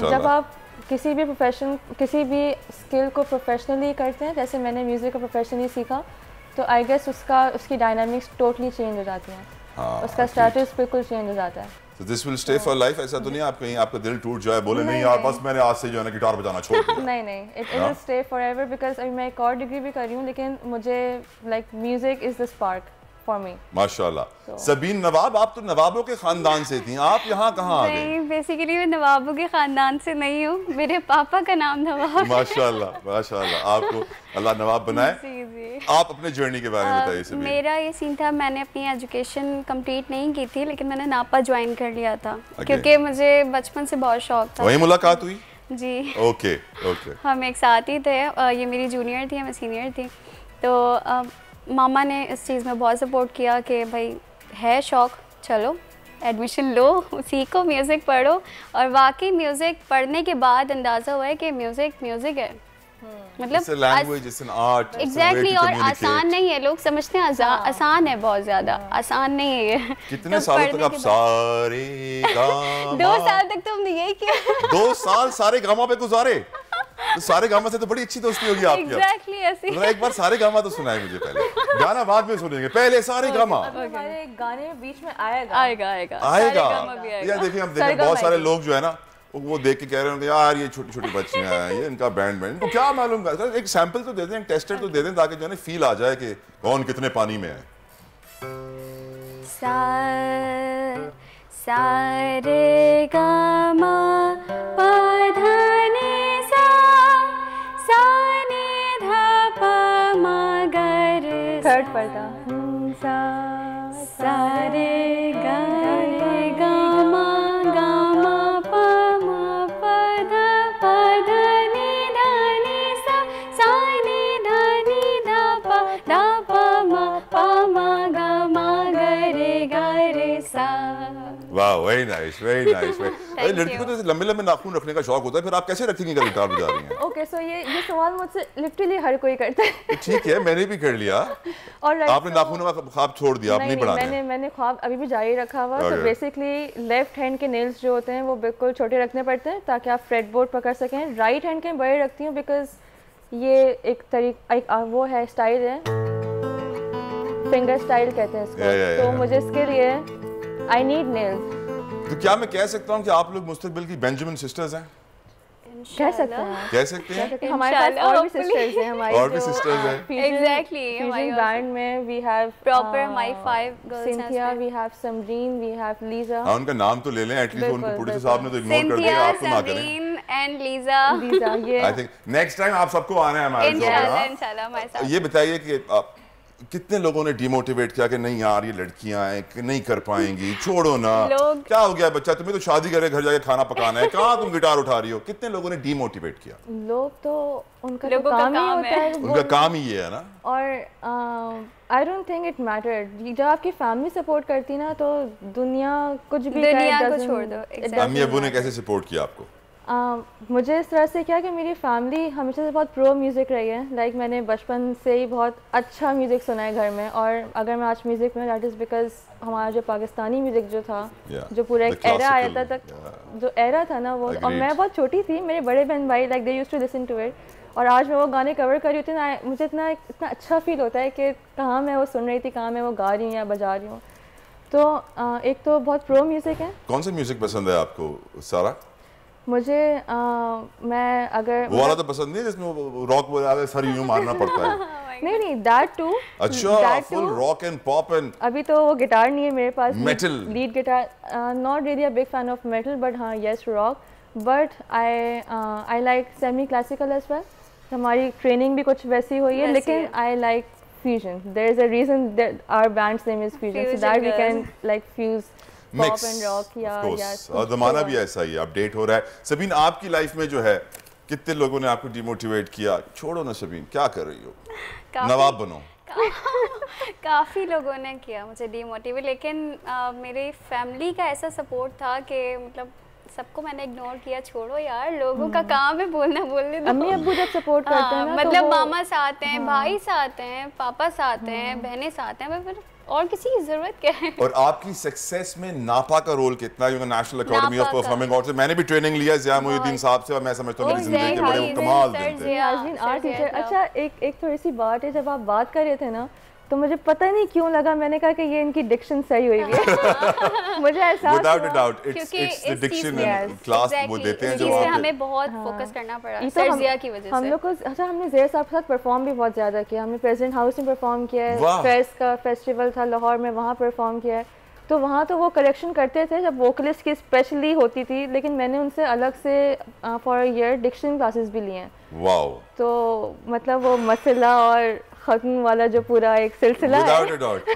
जब आप किसी भी प्रोफेशन, किसी भी स्किल को प्रोफेशनली करते हैं, जैसे मैंने म्यूज़िक को प्रोफेशनली सीखा, तो आई गेस उसकी डायनामिक्स टोटली चेंज हो जाती हैं, उसका स्टेटस बिल्कुल चेंज हो जाता है। So this will stay for life? ऐसा तो नहीं आप कहीं आपका दिल टूट जाए, बोले नहीं यार बस मैंने आज से जो है ना गिटार बजाना छोड़ दिया? नहीं, it will stay forever because अभी मैं एक और डिग्री भी कर रही हूँ, लेकिन मुझे like music is the spark for me. माशाल्लाह। सबीन नवाब, आप तो नवाबों के खानदान से थी, आप यहाँ कहाँ आ गई? नहीं, बेसिकली मैं नवाबों के खानदान से नहीं हूँ, मेरे पापा का नाम नवाब है। माशाल्लाह, आपको अल्लाह नवाब बनाए। जी। आप अपने जर्नी के बारे में बताइए सबीन। मेरा ये सीन था, मैंने अपनी एजुकेशन कंप्लीट नहीं की थी, लेकिन मैंने नापा ज्वाइन कर लिया था क्योंकि मुझे बचपन से बहुत शौक था। वही मुलाकात हुई? जी। ओके। हम एक साथ ही थे, ये मेरी जूनियर थी, मैं सीनियर थी। तो मामा ने इस चीज़ में बहुत सपोर्ट किया कि भाई है शौक़, चलो एडमिशन लो, सीखो, म्यूज़िक पढ़ो। और वाकई म्यूज़िक पढ़ने के बाद अंदाज़ा हुआ है कि म्यूज़िक है, मतलब एग्जैक्टली। और आसान नहीं है, लोग समझते हैं आसान है, बहुत ज़्यादा आसान नहीं है ये। कितने सालों तक आप सारे 2 साल तक तो हमने यही किया। 2 साल सारे गामा पे गुजारे? तो सारे गामा से तो बड़ी अच्छी दोस्ती होगी आपकी। एग्जैक्टली ऐसे। तो एक बार सारे गामा तो सुनाए मुझे, पहले गाना बाद में सुनेंगे, पहले सारे गामा। हमारे गाने बीच में आएगा। यार देखिए, हम देखें बहुत सारे लोग जो है ना वो देख के कह रहे होंगे यार ये छोटी छोटी बच्चियां हैं, ये इनका बैंड इनको क्या मालूम। एक सैंपल तो दे दें, एक टेस्टर तो दे दें, ताकि जो है फील आ जाए कि कौन कितने पानी में है। सारे गामा पड़ता। सा सा रे गा मा गा मा पा मा पा धा पा धा नी धा नी सा सा नी धा नी धा पा मा गा मा ग रे सा। वाह, वेरी नाइस, वेरी नाइस। लड़की को तो लंबे लंबे नाखून रखने का शौक होता है, फिर आप कैसे रखेंगी अगर गिटार बजा रही हैं? ओके, सो ये सवाल मुझसे लिटरली हर कोई करता है। ठीक है, मैंने भी कर लिया। और आपने नाखूनों का ख्वाब छोड़ दिया, आप नहीं बढ़ाने? मैंने ख्वाब अभी भी जारी रखा हुआ। तो बेसिकली लेफ्ट हैंड के नेल्स जो होते हैं वो बिल्कुल छोटे रखने पड़ते हैं ताकि आप फ्रेटबोर्ड पकड़ सकें। राइट हैंड के बड़े रखती हूँ बिकॉज ये एक वो है, स्टाइल है, फिंगर स्टाइल कहते हैं इसको। तो मुझे इसके लिए आई नीड नेल्स। तो क्या मैं कह सकता हूँ कि आप लोग मुस्तकबिल की बेंजामिन सिस्टर्स हैं? कह सकते हैं, कह सकते हैं। हमारे पास और भी सिस्टर्स हैं, हमारी और भी सिस्टर्स हैं। एग्जैक्टली, हमारी बैंड में we have proper my 5 girls, Cynthia, we have Samreen, we have Lisa. हां, उनका नाम तो ले लें एटलीस्ट। उनको प्रोड्यूसर साहब ने तो इग्नोर कर दिया, आप तो ना करें। Samreen and Lisa. ये आई थिंक नेक्स्ट टाइम आप सबको आना है हमारे साथ। इंशाल्लाह हमारे साथ। ये बताइए कि कितने लोगों ने डिमोटिवेट किया कि नहीं यार ये लड़कियां हैं कि नहीं कर पाएंगी, छोड़ो ना, क्या हो गया बच्चा, तुम्हें तो शादी करे घर जाके खाना पकाना है, कहाँ तुम गिटार उठा रही हो? कितने लोगों ने डिमोटिवेट किया? लोग तो उनका तो काम ही होता है, उनका काम ही ये है ना। और I don't think it mattered. जब आपकी फैमिली सपोर्ट करती ना तो दुनिया कुछ भी दुनिया को छोड़ दो। अम्मी अब्बू ने कैसे सपोर्ट किया आपको? मुझे इस तरह से क्या कि मेरी फैमिली हमेशा से बहुत प्रो म्यूज़िक रही है। लाइक मैंने बचपन से ही बहुत अच्छा म्यूज़िक सुना है घर में। और अगर मैं आज म्यूज़िक में, दैट इज़ बिकॉज हमारा जो पाकिस्तानी म्यूज़िक जो था, जो पूरा एक एरा आया था तक, जो एरा था ना वो, और मैं बहुत छोटी थी, मेरे बड़े बहन भाई like they used to listen to it. और आज मैं वो गाने कवर कर रही होती ना, मुझे इतना अच्छा फील होता है कि कहाँ मैं वो सुन रही थी, कहाँ मैं वो गा रही हूँ या बजा रही हूँ। तो एक तो बहुत प्रो म्यूज़िक है। कौन सा म्यूज़िक पसंद है आपको सारा? मुझे मैं अगर वो वाला तो पसंद नहीं है जिसमें रॉक बोला सर यूं मारना पड़ता है। नहीं, दैट टू। अच्छा, full rock and pop and. अभी तो वो गिटार नहीं है मेरे पास, metal lead guitar. Not really a big fan of metal but हाँ yes rock. But I like semi classical as well. हमारी ट्रेनिंग भी कुछ वैसी हुई है, लेकिन I like fusion. There is a reason that our band's name is fusion, so that we can like fuse pop and rock. या और ज़माना भी ऐसा ही अपडेट हो रहा है। सबीन, आपकी लाइफ में जो है कितने लोगों ने आपको डिमोटिवेट किया? छोड़ो ना सबीन, क्या कर रही हो, नवाब बनो। काफ़ी लोगों ने किया मुझे डिमोटिवेट, लेकिन मेरी फैमिली का ऐसा सपोर्ट था कि मतलब सबको मैंने इग्नोर किया। छोड़ो यार, लोगों का काम है बोलना, बोलने दो। अम्मी अब्बू जब सपोर्ट करते हैं ना, मतलब मामा साथ हैं, भाई साथ हैं, पापा साथ हैं, बहनें साथ हैं, फिर और किसी की जरूरत क्या है? और आपकी सक्सेस में नापा का रोल कितना है? National academy of performing arts से मैंने भी ट्रेनिंग लिया ज़िया मुहिउद्दीन साहब से, और मैं समझता हूँ मेरी जिंदगी के बड़े कमाल दिन थे। Art teacher. अच्छा, एक थोड़ी सी बात है, जब आप बात कर रहे थे ना तो मुझे पता नहीं क्यों लगा, मैंने कहा कि ये इनकी डिक्शन सही हुई है। मुझे एहसास Without a doubt, it's the diction and class वो देते हैं जो वहाँ पे हमें बहुत फोकस करना पड़ा सर्जिया की वजह से। हम लोग को अच्छा, हमने ज़ेर साहब के साथ परफॉर्म भी बहुत ज़्यादा किया। हमने प्रेसिडेंट हाउस में परफॉर्म किया है, फेस का फेस्टिवल था लाहौर में, वहाँ परफॉर्म किया है। तो वहाँ तो वो करेक्शन करते थे जब वोकलिस्ट की स्पेशली होती थी, लेकिन मैंने उनसे अलग से for a year diction classes भी लिए हैं। वाओ। तो मतलब वो मसला और खत्म वाला जो पूरा एक सिलसिला है। Without a doubt,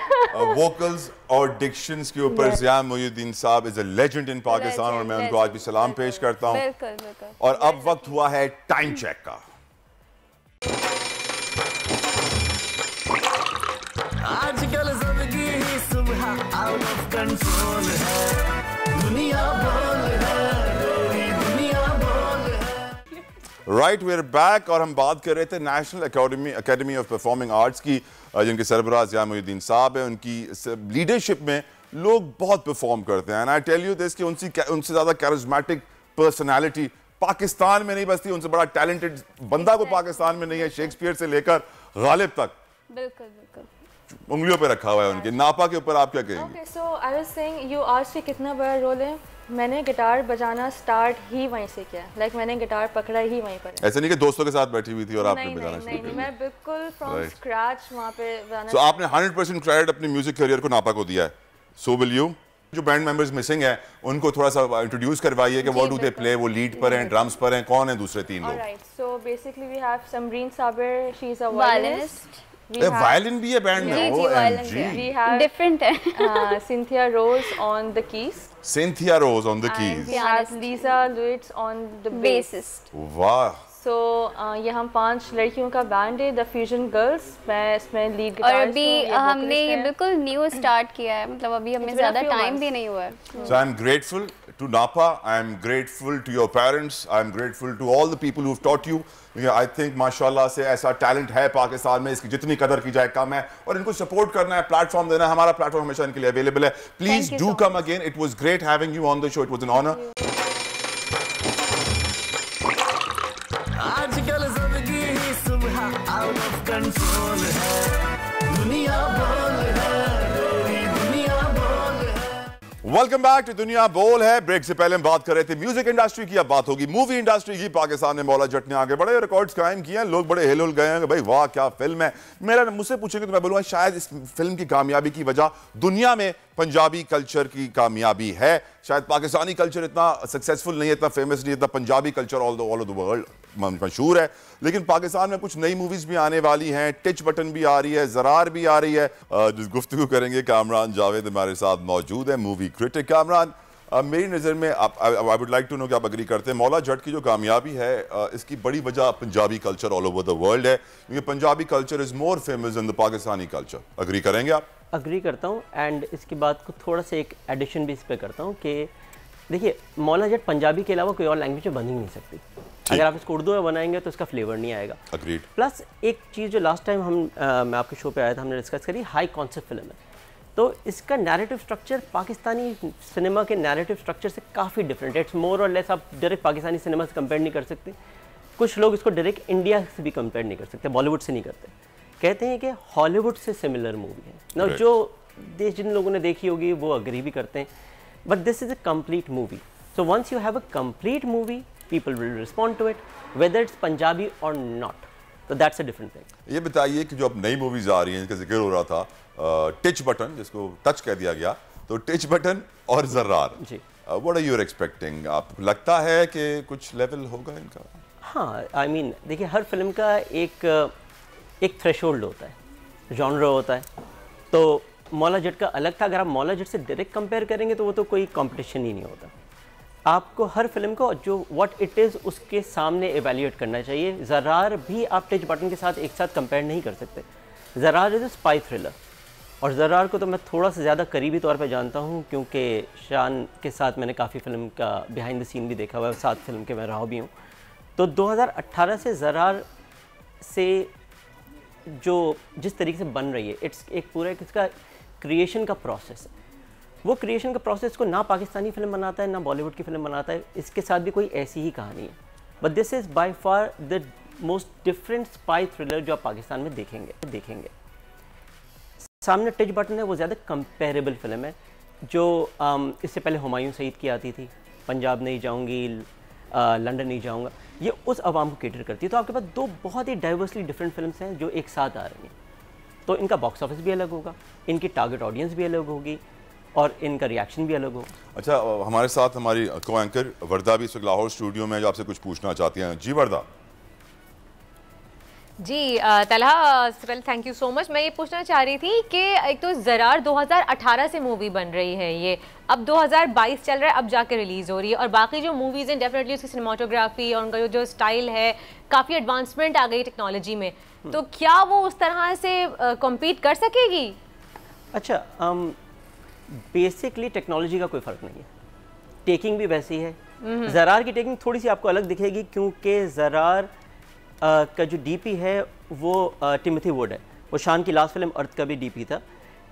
vocals और डिक्शंस के ऊपर ज़िया मुहिउद्दीन साहब is a legend in Pakistan, और मैं उनको आज भी सलाम पेश करता हूँ। और अब वक्त हुआ है टाइम चेक का। आजकल जिंदगी ही सुबह आउट ऑफ कंट्रोल है, दुनिया बोल है, दुनिया बोल है। राइट, वी आर बैक, और हम बात कर रहे थे national academy of performing arts की, जिनके सरबराह ज़िया मुहिउद्दीन साहब हैं। उनकी लीडरशिप में लोग बहुत परफॉर्म करते हैं, and I tell you this कि उनसे ज़्यादा कैरिस्मेटिक पर्सनैलिटी पाकिस्तान में नहीं बसती, उनसे बड़ा टैलेंटेड बंदा को पाकिस्तान में नहीं है, शेक्सपियर से लेकर गालिब तक। बिल्कुल बिल्कुल उंगलियों पे रखा हुआ है उनके। नापा के ऊपर आप क्या कहेंगे? Okay, so I was saying, you asked कि कितना बड़ा रोल है। मैंने गिटार बजाना स्टार्ट ही वहीं से किया, लाइक मैंने गिटार पकड़ा ही वहीं पर। ऐसा नहीं कि दोस्तों के साथ बैठी हुई थी और आपने बजाना शुरू किया? मैं बिल्कुल फ्रॉम स्क्रैच वहाँ पे बजाना। So आपने 100% क्रेडिट अपनी म्यूजिक करियर को नापा को दिया है। So will you? जो बैंड मेंबर्स मिसिंग है उनको थोड़ा सा इंट्रोड्यूस करवाइए कि व्हाट डू दे प्ले, वो लीड पर हैं, ड्रम्स पर हैं, कौन है दूसरे तीन लोग? Alright, so basically we have Samreen Saber, she is a violinist. Violin भी है बैंड में? We have different है। Cynthia Rose on the keys. Cynthia Rose on the keys. And we have Lisa Lewis on the bassist. वाह। So ये हम 5 लड़कियों का band है, The Fusion Girls। मैं इसमें लीड गिटार और अभी हमने ये बिल्कुल न्यू स्टार्ट किया है, मतलब अभी हमें ज़्यादा टाइम भी नहीं हुआ है। So I'm grateful to Napa. I'm grateful to your parents. I'm grateful to all the people who've taught you. I think माशाल्लाह से ऐसा टैलेंट है पाकिस्तान में, इसकी जितनी कदर की जाए कम है, और इनको सपोर्ट करना है, प्लेटफॉर्म देना है। हमारा प्लेटफॉर्म हमेशा इनके लिए अवेलेबल है। Please do come again. It was great having you on the show. It was an honour. आजकल जिंदगी ही सुबह आउट ऑफ कंट्रोल है, दुनिया बोल है, दुनिया बोल है। वेलकम बैक टू दुनिया बोल है। ब्रेक से पहले हम बात कर रहे थे म्यूजिक इंडस्ट्री की, अब बात होगी मूवी इंडस्ट्री की। पाकिस्तान में मौला जट ने आगे बड़े रिकॉर्ड्स कायम किए हैं, लोग बड़े हिल गए हैं कि भाई वाह क्या फिल्म है। मुझसे पूछेंगे तो मैं बोलूँगा शायद इस फिल्म की कामयाबी की वजह दुनिया में पंजाबी कल्चर की कामयाबी है। शायद पाकिस्तानी कल्चर इतना सक्सेसफुल नहीं है, इतना फेमस नहीं है, इतना Punjabi culture all over the world मशहूर है। लेकिन पाकिस्तान में कुछ नई मूवीज भी आने वाली हैं, टिच बटन भी आ रही है, ज़रार भी आ रही है। जिस गुफ्तगू करेंगे कामरान जावेद हमारे साथ मौजूद है, मूवी क्रिटिक। कामरान, मेरी नज़र में I would like to know कि आप अग्री करते हैं मौला जट की जो कामयाबी है इसकी बड़ी वजह Punjabi culture all over the world है, क्योंकि Punjabi culture is more famous than the Pakistani culture. Agree करेंगे आप? अग्री करता हूँ, एंड इसकी बात को थोड़ा सा एक एडिशन भी इस पर करता हूँ कि देखिए मौला जट पंजाबी के अलावा कोई और लैंग्वेज में बन ही नहीं सकती। अगर आप इसको उर्दू में बनाएंगे तो इसका फ्लेवर नहीं आएगा। Agreed. प्लस एक चीज़ जो लास्ट टाइम मैं आपके शो पे आया था, हमने डिस्कस करी, हाई कॉन्सेप्ट फिल्म है, तो इसका नैरेटिव स्ट्रक्चर पाकिस्तानी सिनेमा के नैरेटिव स्ट्रक्चर से काफ़ी डिफरेंट है। इट्स मोर और लेस, आप डायरेक्ट पाकिस्तानी सिनेमा से कंपेयर नहीं कर सकते। कुछ लोग इसको डायरेक्ट इंडिया से भी कंपेयर नहीं कर सकते, बॉलीवुड से नहीं करते, कहते हैं कि हॉलीवुड से सिमिलर मूवी है ना। जो देश जिन लोगों ने देखी होगी वो अग्री भी करते हैं, but this is a complete movie. So once you have a complete movie, people will respond to it whether it's Punjabi or not, so that's a different thing. ये बताइए कि जो अब नई मूवीज आ रही हैं, जिसका जिक्र हो रहा था, टिच बटन जिसको टच कह दिया गया, तो टिच बटन और ज़रार जी, व्हाट आर यू एक्सपेक्टिंग? आपको लगता है कि कुछ लेवल होगा इनका? हाँ, आई मीन देखिए हर फिल्म का एक थ्रेशोल्ड होता है, जॉनर होता है। तो मौला जट का अलग था, अगर आप मौला जट से डायरेक्ट कंपेयर करेंगे तो वो तो कोई कंपटीशन ही नहीं होता। आपको हर फिल्म को जो व्हाट इट इज़ उसके सामने एवेल्यूएट करना चाहिए। ज़रार भी आप टिच बटन के साथ एक साथ कंपेयर नहीं कर सकते। Zarrar is a spy thriller, और ज़रार को तो मैं थोड़ा सा ज़्यादा करीबी तौर पे जानता हूँ क्योंकि शान के साथ मैंने काफ़ी फिल्म का बिहाइंड द सीन भी देखा हुआ है, 7 फिल्म के मैं रहा भी हूँ। तो 2018 से ज़रार से जो जिस तरीके से बन रही है, इट्स एक पूरा इसका क्रिएशन का प्रोसेस है। वो क्रिएशन का प्रोसेस को ना पाकिस्तानी फिल्म बनाता है ना बॉलीवुड की फिल्म बनाता है, इसके साथ भी कोई ऐसी ही कहानी है। But this is by far the most different spy thriller जो आप पाकिस्तान में देखेंगे। सामने टिच बटन है, वो ज़्यादा कंपेरेबल फिल्म है। जो इससे पहले हुमायूं सईद की आती थी, पंजाब नहीं जाऊँगी, लंदन नहीं जाऊँगा, ये उस आवाम को केटर करती है। तो आपके पास 2 बहुत ही डाइवर्सली डिफरेंट फिल्म्स हैं जो एक साथ आ रही हैं, तो इनका बॉक्स ऑफिस भी अलग होगा, इनकी टारगेट ऑडियंस भी अलग होगी और इनका रिएक्शन भी अलग हो। अच्छा, हमारे साथ हमारी को एंकर वर्दा भी इस वक्त लाहौर स्टूडियो में, जो आपसे कुछ पूछना चाहती हैं। जी वर्दा। जी तलहा, पहले थैंक यू सो मच। मैं ये पूछना चाह रही थी कि एक तो ज़रार 2018 से मूवी बन रही है, ये अब 2022 चल रहा है, अब जाके रिलीज़ हो रही है, और बाकी जो मूवीज़ हैं डेफिनेटली उसकी सिनेमाटोग्राफी और उनका जो स्टाइल है, काफ़ी एडवांसमेंट आ गई टेक्नोलॉजी में, तो क्या वो उस तरह से कम्पीट कर सकेगी? अच्छा, बेसिकली टेक्नोलॉजी का कोई फ़र्क नहीं है, टेकिंग भी वैसी है। ज़रार की टेकिंग थोड़ी सी आपको अलग दिखेगी क्योंकि ज़रार का जो डीपी है वो टिमोथी वुड है, वो शान की लास्ट फिल्म अर्थ का भी डीपी था।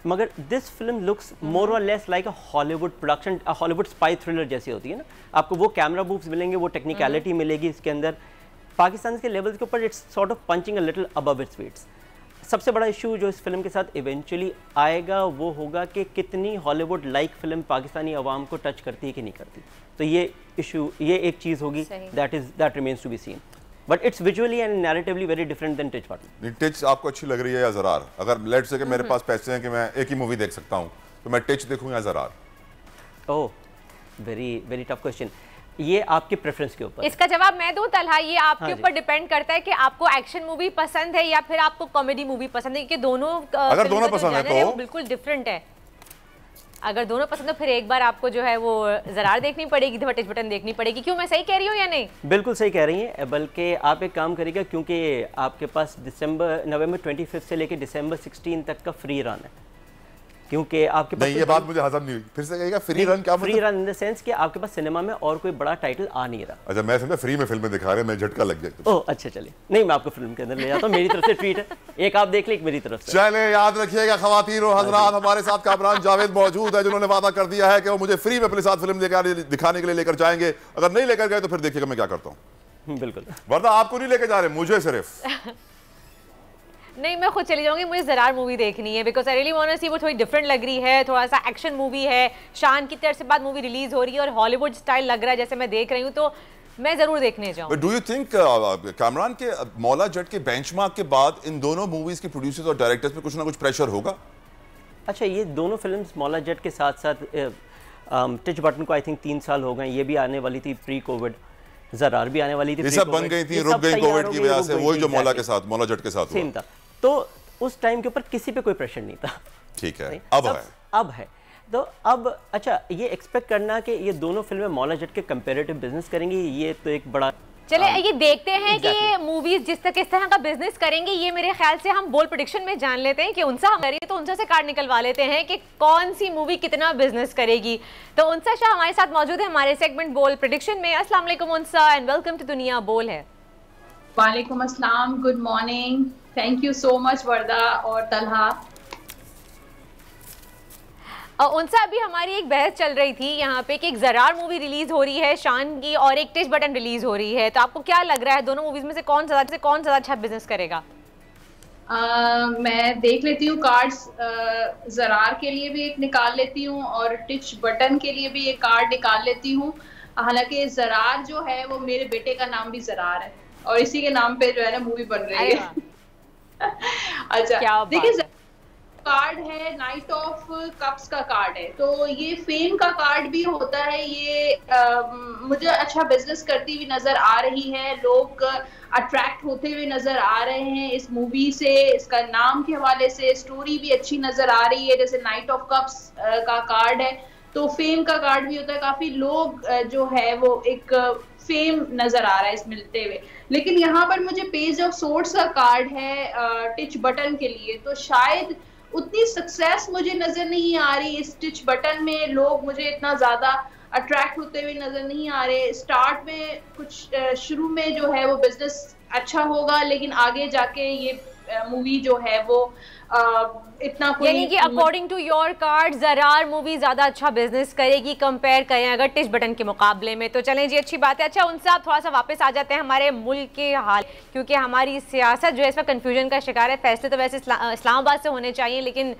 मगर दिस फिल्म लुक्स मोर और लेस लाइक अ Hollywood production, Hollywood spy thriller जैसी होती है ना। आपको वो कैमरा मूव्स मिलेंगे, वो टेक्निकलिटी मिलेगी इसके अंदर। पाकिस्तान के लेवल्स के ऊपर it's sort of punching a little above its weights. सबसे बड़ा इशू जो इस फिल्म के साथ इवेंचुअली आएगा वो होगा कि कितनी हॉलीवुड लाइक फिल्म पाकिस्तानी अवाम को टच करती है कि नहीं करती। तो ये इशू, ये एक चीज़ होगी that remains to be seen, but it's visually and narratively very different than Tich Button. Tich आपको अच्छी लग रही है या ज़रार? अगर लेट्स से कि मेरे पास पैसे हैं कि मैं एक ही मूवी देख सकता हूँ, तो मैं टिच देखूँ या ज़रार? ओह, वेरी वेरी टफ क्वेश्चन। ये आपके प्रेफरेंस के ऊपर। इसका जवाब मैं दूं तलहा, ये आपके ऊपर डिपेंड करता है कि आपको एक्शन मूवी पसंद है या फिर आपको कॉमेडी मूवी पसंद है, क्योंकि दोनों अगर दोनों पसंद है तो बिल्कुल डिफरेंट है। अगर दोनों पसंद है फिर एक बार आपको जो है वो ज़रार देखनी पड़ेगी, टिच बटन देखनी पड़ेगी। क्यों, मैं सही कह रही हूँ या नहीं? बिल्कुल सही कह रही हैं, बल्कि आप एक काम करिएगा, क्योंकि आपके पास नवंबर 25 से लेकर दिसंबर 16 तक का फ्री रन है, क्योंकि आपके पास ये बात मुझे हजम नहीं हुई, फिर से कहिएगा। फ्री रन क्या मतलब? Free run in the sense कि आपके पास सिनेमा में और कोई बड़ा टाइटल आ नहीं रहा। अच्छा, मैं समझा फ्री में फिल्में दिखा रहे हैं, मैं झटका लग गया। ओह अच्छा, चलिए, नहीं मैं आपको फिल्म के अंदर ले जाता हूँ, मेरी तरफ से ट्रीट है, एक आप देख ले, एक मेरी तरफ से। चले, याद रखिएगा ख्वातीन और हजरात, हमारे साथ कामरान जावेद मौजूद है, जिन्होंने वादा कर दिया है कि वो मुझे फ्री में अपने साथ फिल्म दिखाने के लिए लेकर जाएंगे। अगर नहीं लेकर गए तो फिर देखिएगा मैं क्या करता हूँ। बिल्कुल, वरना आपको नहीं लेकर जा रहे, मुझे सिर्फ। नहीं, मैं खुद चली जाऊंगी, मुझे ज़रार मूवी देखनी है, because I really want to see. वो थोड़ी डिफरेंट लग रही है, थोड़ा सा एक्शन मूवी है, शान की तरफ से बाद मूवी रिलीज हो रही है और हॉलीवुड स्टाइल लग रहा है जैसे मैं देख रही हूँ, तो मैं जरूर देखने जाऊँ। डू यू थिंक कामरान के मौला जट के बेंचमार्क के बाद इन दोनों मूवीज के प्रोड्यूसर्स और डायरेक्टर्स पे कुछ ना कुछ प्रेशर होगा? अच्छा, ये दोनों फिल्म्स मौला जट के साथ साथ टिच बटन को आई थिंक 3 साल हो गए, ये भी आने वाली थी प्री कोविड, ज़रार भी आने वाली थी, ये सब बन गई थी, रुक गई कोविड की वजह से, वही जो मौला के साथ, मौला जट के साथ सेम था। तो उस टाइम के ऊपर किसी पे कोई प्रेशर नहीं था। ठीक है, अब है तो अब अच्छा, ये एक्सपेक्ट करना कि ये दोनों फिल्में मौला जट के कंपैरेटिव बिजनेस करेंगी, ये तो एक बड़ा। चले ये देखते हैं कि ये मूवीज जिस तरह का बिजनेस करेंगे, ये मेरे ख्याल से हम बोल प्रेडिक्शन में जान लेते हैं कि उनसा हम करिए तो उनसा से कार्ड निकलवा लेते हैं कि कौन सी मूवी कितना बिजनेस करेगी। तो उनसा शाह हमारे साथ मौजूद है हमारे सेगमेंट बोल प्रेडिक्शन में। अस्सलाम वालेकुम उनसा, एंड वेलकम टू दुनिया बोल है। वालेकुम अस्सलाम, good morning, thank you so much Warda और तलहा। उनसे अभी हमारी एक बहस चल रही थी यहाँ पे कि एक ज़रार मूवी रिलीज हो रही है शान की और एक टिच बटन रिलीज हो रही है, तो आपको क्या लग रहा है दोनों मूवीज में से कौन ज़्यादा अच्छा बिजनेस करेगा? मैं देख लेती हूँ कार्ड्स, ज़रार के लिए भी एक निकाल लेती हूँ और टिच बटन के लिए भी एक कार्ड निकाल लेती हूँ। हालांकि ज़रार जो है वो मेरे बेटे का नाम भी ज़रार है और इसी के नाम पे जो है ना मूवी बन रही है। अच्छा, देखिए कार्ड है, नाइट ऑफ कप्स का कार्ड है, तो ये फेम का कार्ड भी होता है। ये मुझे अच्छा बिजनेस करती हुई नजर आ रही है, लोग अट्रैक्ट होते हुए नजर आ रहे हैं इस मूवी से, इसका नाम के हवाले से स्टोरी भी अच्छी नजर आ रही है। जैसे नाइट ऑफ कप्स का कार्ड है तो फेम का कार्ड भी होता है, काफी लोग जो है वो एक फेम नजर आ रहा है इस मिलते हुए। लेकिन यहाँ पर मुझे पेज ऑफ सोर्ड्स का कार्ड है टिच बटन के लिए, तो शायद उतनी सक्सेस मुझे नजर नहीं आ रही इस टिच बटन में, लोग मुझे इतना ज्यादा अट्रैक्ट होते हुए नजर नहीं आ रहे। स्टार्ट में कुछ शुरू में जो है वो बिजनेस अच्छा होगा, लेकिन आगे जाके ये मूवी जो है वो इतना कोई, यानी कि according to your card Zarrar movie ज्यादा अच्छा बिजनेस करेगी कंपेयर करें अगर टिच बटन के मुकाबले में। तो चलें जी, अच्छी बात है। अच्छा उनसे आप थोड़ा सा वापस आ जाते हैं हमारे मुल्क के हाल, क्योंकि हमारी सियासत जो है इस पर कंफ्यूजन का शिकार है। फैसले तो वैसे इस्लामाबाद से होने चाहिए लेकिन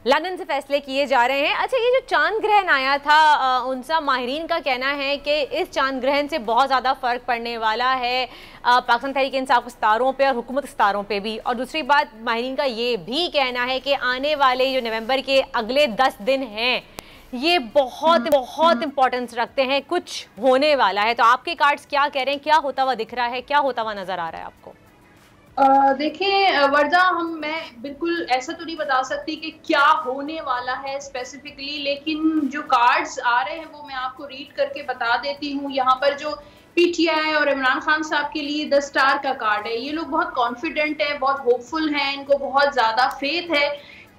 लंदन से फैसले किए जा रहे हैं। अच्छा, ये जो चांद ग्रहण आया था, उनसा माहिरीन का कहना है कि इस चांद ग्रहण से बहुत ज़्यादा फ़र्क पड़ने वाला है पाकिस्तान तहरीक इंसाफ सितारों पे और हुकूमत सितारों पे भी। और दूसरी बात, माहिरीन का ये भी कहना है कि आने वाले जो नवंबर के अगले 10 दिन हैं ये बहुत इंपॉर्टेंस रखते हैं, कुछ होने वाला है। तो आपके कार्ड्स क्या कह रहे हैं, क्या होता हुआ दिख रहा है, क्या होता हुआ नज़र आ रहा है आपको? देखिए वर्दा, मैं बिल्कुल ऐसा तो नहीं बता सकती कि क्या होने वाला है स्पेसिफिकली, लेकिन जो कार्ड्स आ रहे हैं वो मैं आपको रीड करके बता देती हूँ। यहाँ पर जो पीटीआई और इमरान खान साहब के लिए 10 स्टार का कार्ड है, ये लोग बहुत कॉन्फिडेंट है, बहुत होपफुल हैं, इनको बहुत ज़्यादा फेथ है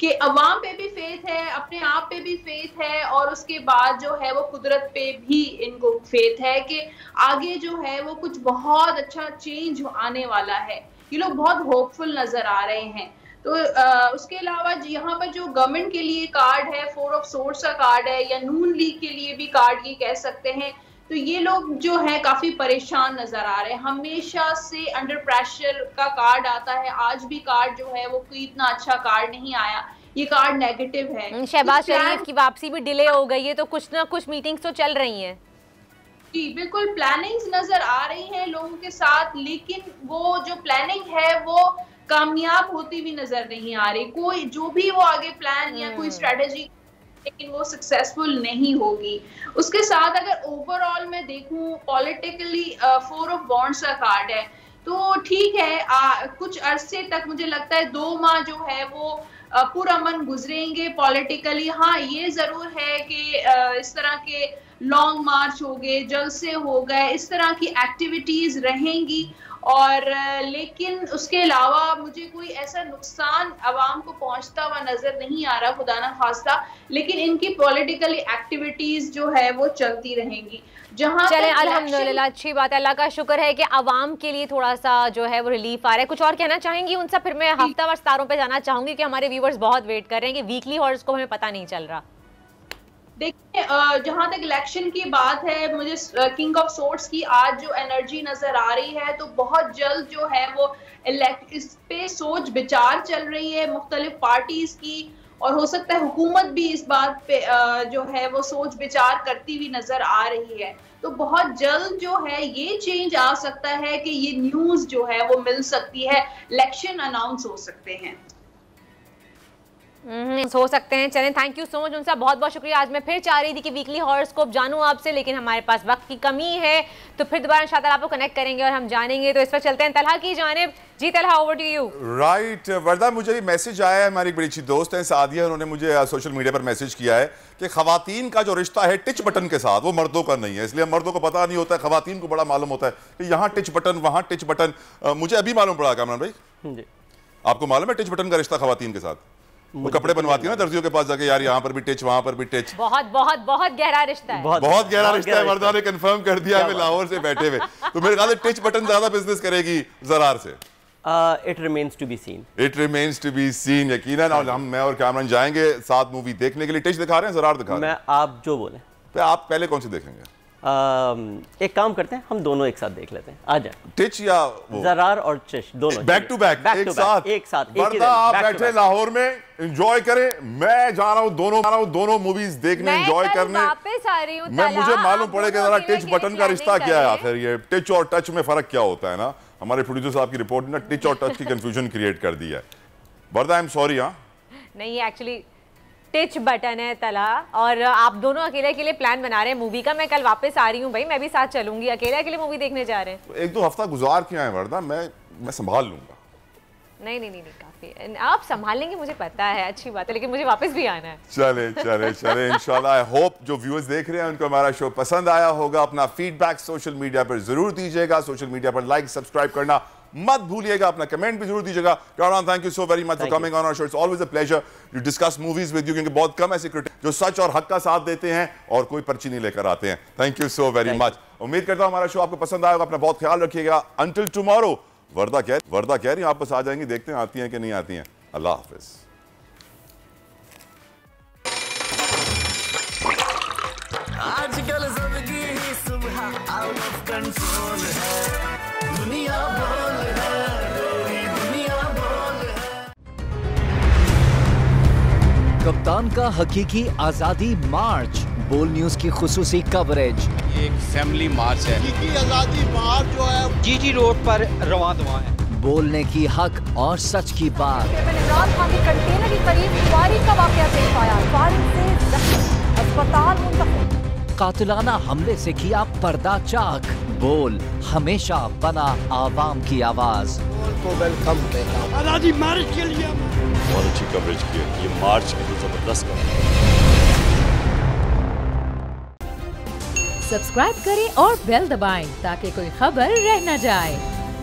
कि अवाम पे भी फेथ है, अपने आप पे भी फेथ है, और उसके बाद जो है वो कुदरत पे भी इनको फेथ है कि आगे जो है वो कुछ बहुत अच्छा चेंज आने वाला है। ये लोग बहुत होपफुल नजर आ रहे हैं। तो उसके अलावा यहाँ पर जो गवर्नमेंट के लिए कार्ड है, 4 ऑफ सोर्ड्स का कार्ड है, या नून लीग के लिए भी कार्ड ये कह सकते हैं, तो ये लोग जो है काफी परेशान नजर आ रहे हैं। हमेशा से अंडर प्रेशर का कार्ड आता है, आज भी कार्ड जो है वो कोई इतना अच्छा कार्ड नहीं आया, ये कार्ड नेगेटिव है। शहबाज शरीफ की वापसी भी डिले हो गई है, तो कुछ ना कुछ मीटिंग्स तो चल रही हैं। जी बिल्कुल, प्लानिंग्स नजर आ रही हैं लोगों के साथ, लेकिन वो जो प्लानिंग है वो कामयाब होती भी नजर नहीं आ रही। कोई जो भी वो आगे प्लान या कोई स्ट्रेटेजी लेकिन वो सक्सेसफुल नहीं होगी। उसके साथ अगर ओवरऑल मैं देखूं पॉलिटिकली 4 ऑफ वॉन्ड्स का कार्ड है, तो ठीक है कुछ अरसे तक मुझे लगता है 2 माह जो है वो पुरअमन गुजरेंगे पॉलिटिकली। हाँ, ये जरूर है कि इस तरह के लॉन्ग मार्च हो गए, जलसे हो गए, इस तरह की एक्टिविटीज रहेंगी, और लेकिन उसके अलावा मुझे कोई ऐसा नुकसान आवाम को पहुंचता हुआ नजर नहीं आ रहा, खुदा ना खास्ता, लेकिन इनकी पॉलिटिकल एक्टिविटीज जो है वो चलती रहेंगी। जहां चले अल्हम्दुलिल्लाह, अच्छी बात है, अल्लाह का शुक्र है कि आवाम के लिए थोड़ा सा जो है वो रिलीफ आ रहा है। कुछ और कहना चाहेंगी उनसे? फिर मैं हफ्तावार सितारों पे जाना चाहूंगी कि हमारे व्यूवर्स बहुत वेट कर रहे हैं कि वीकली हॉर्स को हमें पता नहीं चल रहा। देखिए, जहां तक इलेक्शन की बात है, मुझे किंग ऑफ सोर्ड्स की आज जो एनर्जी नजर आ रही है, तो बहुत जल्द जो है वो इस पे सोच विचार चल रही है मुख्तलिफ पार्टीज की, और हो सकता है हुकूमत भी इस बात पे जो है वो सोच विचार करती हुई नजर आ रही है। तो बहुत जल्द जो है ये चेंज आ सकता है कि ये न्यूज जो है वो मिल सकती है, इलेक्शन अनाउंस हो सकते हैं। हो सकते हैं। चलें, थैंक यू सो मच उनसे, बहुत बहुत शुक्रिया। आज मैं फिर चाह रही थी कि वीकली हॉरोस्कोप जानूं आपसे, लेकिन हमारे पास वक्त की कमी है, तो फिर दोबारा इंशाअल्लाह आपको कनेक्ट करेंगे और हम जानेंगे। तो इस पर चलते हैं तलहा की जानिब। जी Talha, over to you. Right Warda, मुझे मैसेज आया है, हमारी एक बड़ी अच्छी दोस्त है सादिया, उन्होंने मुझे सोशल मीडिया पर मैसेज किया है कि खवातीन का जो रिश्ता है टिच बटन के साथ, वो मर्दों का नहीं है, इसलिए मर्दों को पता नहीं होता है, खवातीन को बड़ा मालूम होता है कि यहाँ टिच बटन, वहाँ टिच बटन। मुझे अभी मालूम पड़ा कामरान भाई, आपको मालूम है टिच बटन का रिश्ता खवातीन के साथ? वो कपड़े बनवाती है ना दर्जियों के पास जाके, यार यहाँ पर भी टिच, वहां पर भी टिच। बहुत बहुत बहुत गहरा रिश्ता है, बहुत गहरा रिश्ता है। वर्दा ने कंफर्म कर दिया हमें लाहौर से बैठे हुए। तो मेरे ख्याल से टिच बटन ज्यादा बिजनेस करेगी ज़रार से। It remains to be seen, it remains to be seen. यकीनन। और मैं और कामरान जाएंगे साथ मूवी देखने के लिए। टिच दिखा रहे हैं, ज़रार दिखा रहे हैं? मैं आप जो बोले। तो आप पहले कौन सी देखेंगे? एक काम करते हैं, हम दोनों एक साथ देख लेते हैं। आ जाए। टिच या ज़रार और टिच दोनों बैक टू बैक, एक साथ। वर्दा आप बैठे लाहौर में, एंजॉय करें। मैं जा रहा हूँ दोनों मूवीज देखने, एंजॉय करने। वापस आ रही हूँ। मैं मुझे मालूम पड़े कि जरा टिच बटन का रिश्ता क्या है आखिर, ये टिच और टच में फर्क क्या होता है ना। हमारे प्रोड्यूसर साहब की रिपोर्ट ने टिच और टच की कंफ्यूजन क्रिएट कर दी है। वर्दा, आई एम सॉरी। हाँ, नहीं, एक्चुअली टिच बटन है तला, और आप दोनों अकेले के लिए प्लान बना रहे हैं मूवी का। मैं कल वापस आ रही हूँ भाई, मैं भी साथ चलूंगी। अकेले मूवी देखने जा रहे हैं। 1-2 हफ्ता गुजार के आए वर्दा, मैं संभाल लूंगा। नहीं, काफी आप संभाल लेंगे, मुझे पता है, अच्छी बात है, लेकिन मुझे वापस भी आना है। चले इंशाल्लाह। आई होप जो व्यूअर्स देख रहे हैं उनको हमारा शो पसंद आया होगा। अपना फीडबैक सोशल मीडिया पर जरूर दीजिएगा। सोशल मीडिया पर लाइक, सब्सक्राइब करना मत भूलिएगा। अपना कमेंट भी जरूर दीजिएगा। Kamran, thank you so very much for coming on our show. It's always a pleasure to discuss movies with you, क्योंकि बहुत कम ऐसे क्रिटिक जो सच और हक का साथ देते हैं और कोई पर्ची नहीं लेकर आते हैं। Thank you so very much. उम्मीद करता हूं हमारा शो आपको पसंद आएगा। अपना बहुत ख्याल रखिएगा। Until tomorrow. वर्दा कह रही वापस आ जाएंगी, देखते हैं आती हैं कि नहीं आती हैं। अल्लाह हाफिज। आजकल जिंदगी ही सुबह आउट ऑफ कंट्रोल है, दुनिया बोल है, दुनिया बोल है। कप्तान का हकीकी आजादी मार्च, बोल न्यूज की खुसूसी कवरेज। ये एक फैमिली मार्च है। हकीकी आजादी मार्च जो है जीटी रोड पर रवां दवा है। बोलने की हक और सच की बात। इमरान खान के कंटेनर के करीब फायरिंग का वाकया पेश आया, फायरिंग से जख्मी, अस्पताल मुंतकिल। कातिलाना हमले से किया पर्दा चाक। बोल हमेशा बना आवाम की आवाज। बोल को वेलकम देता हूं। आजादी मार्च के लिए बहुत अच्छी कवरेज की है। ये मार्च की तो जबरदस्त कवरेज। सब्सक्राइब करें और बेल दबाएं ताकि कोई खबर रह न जाए।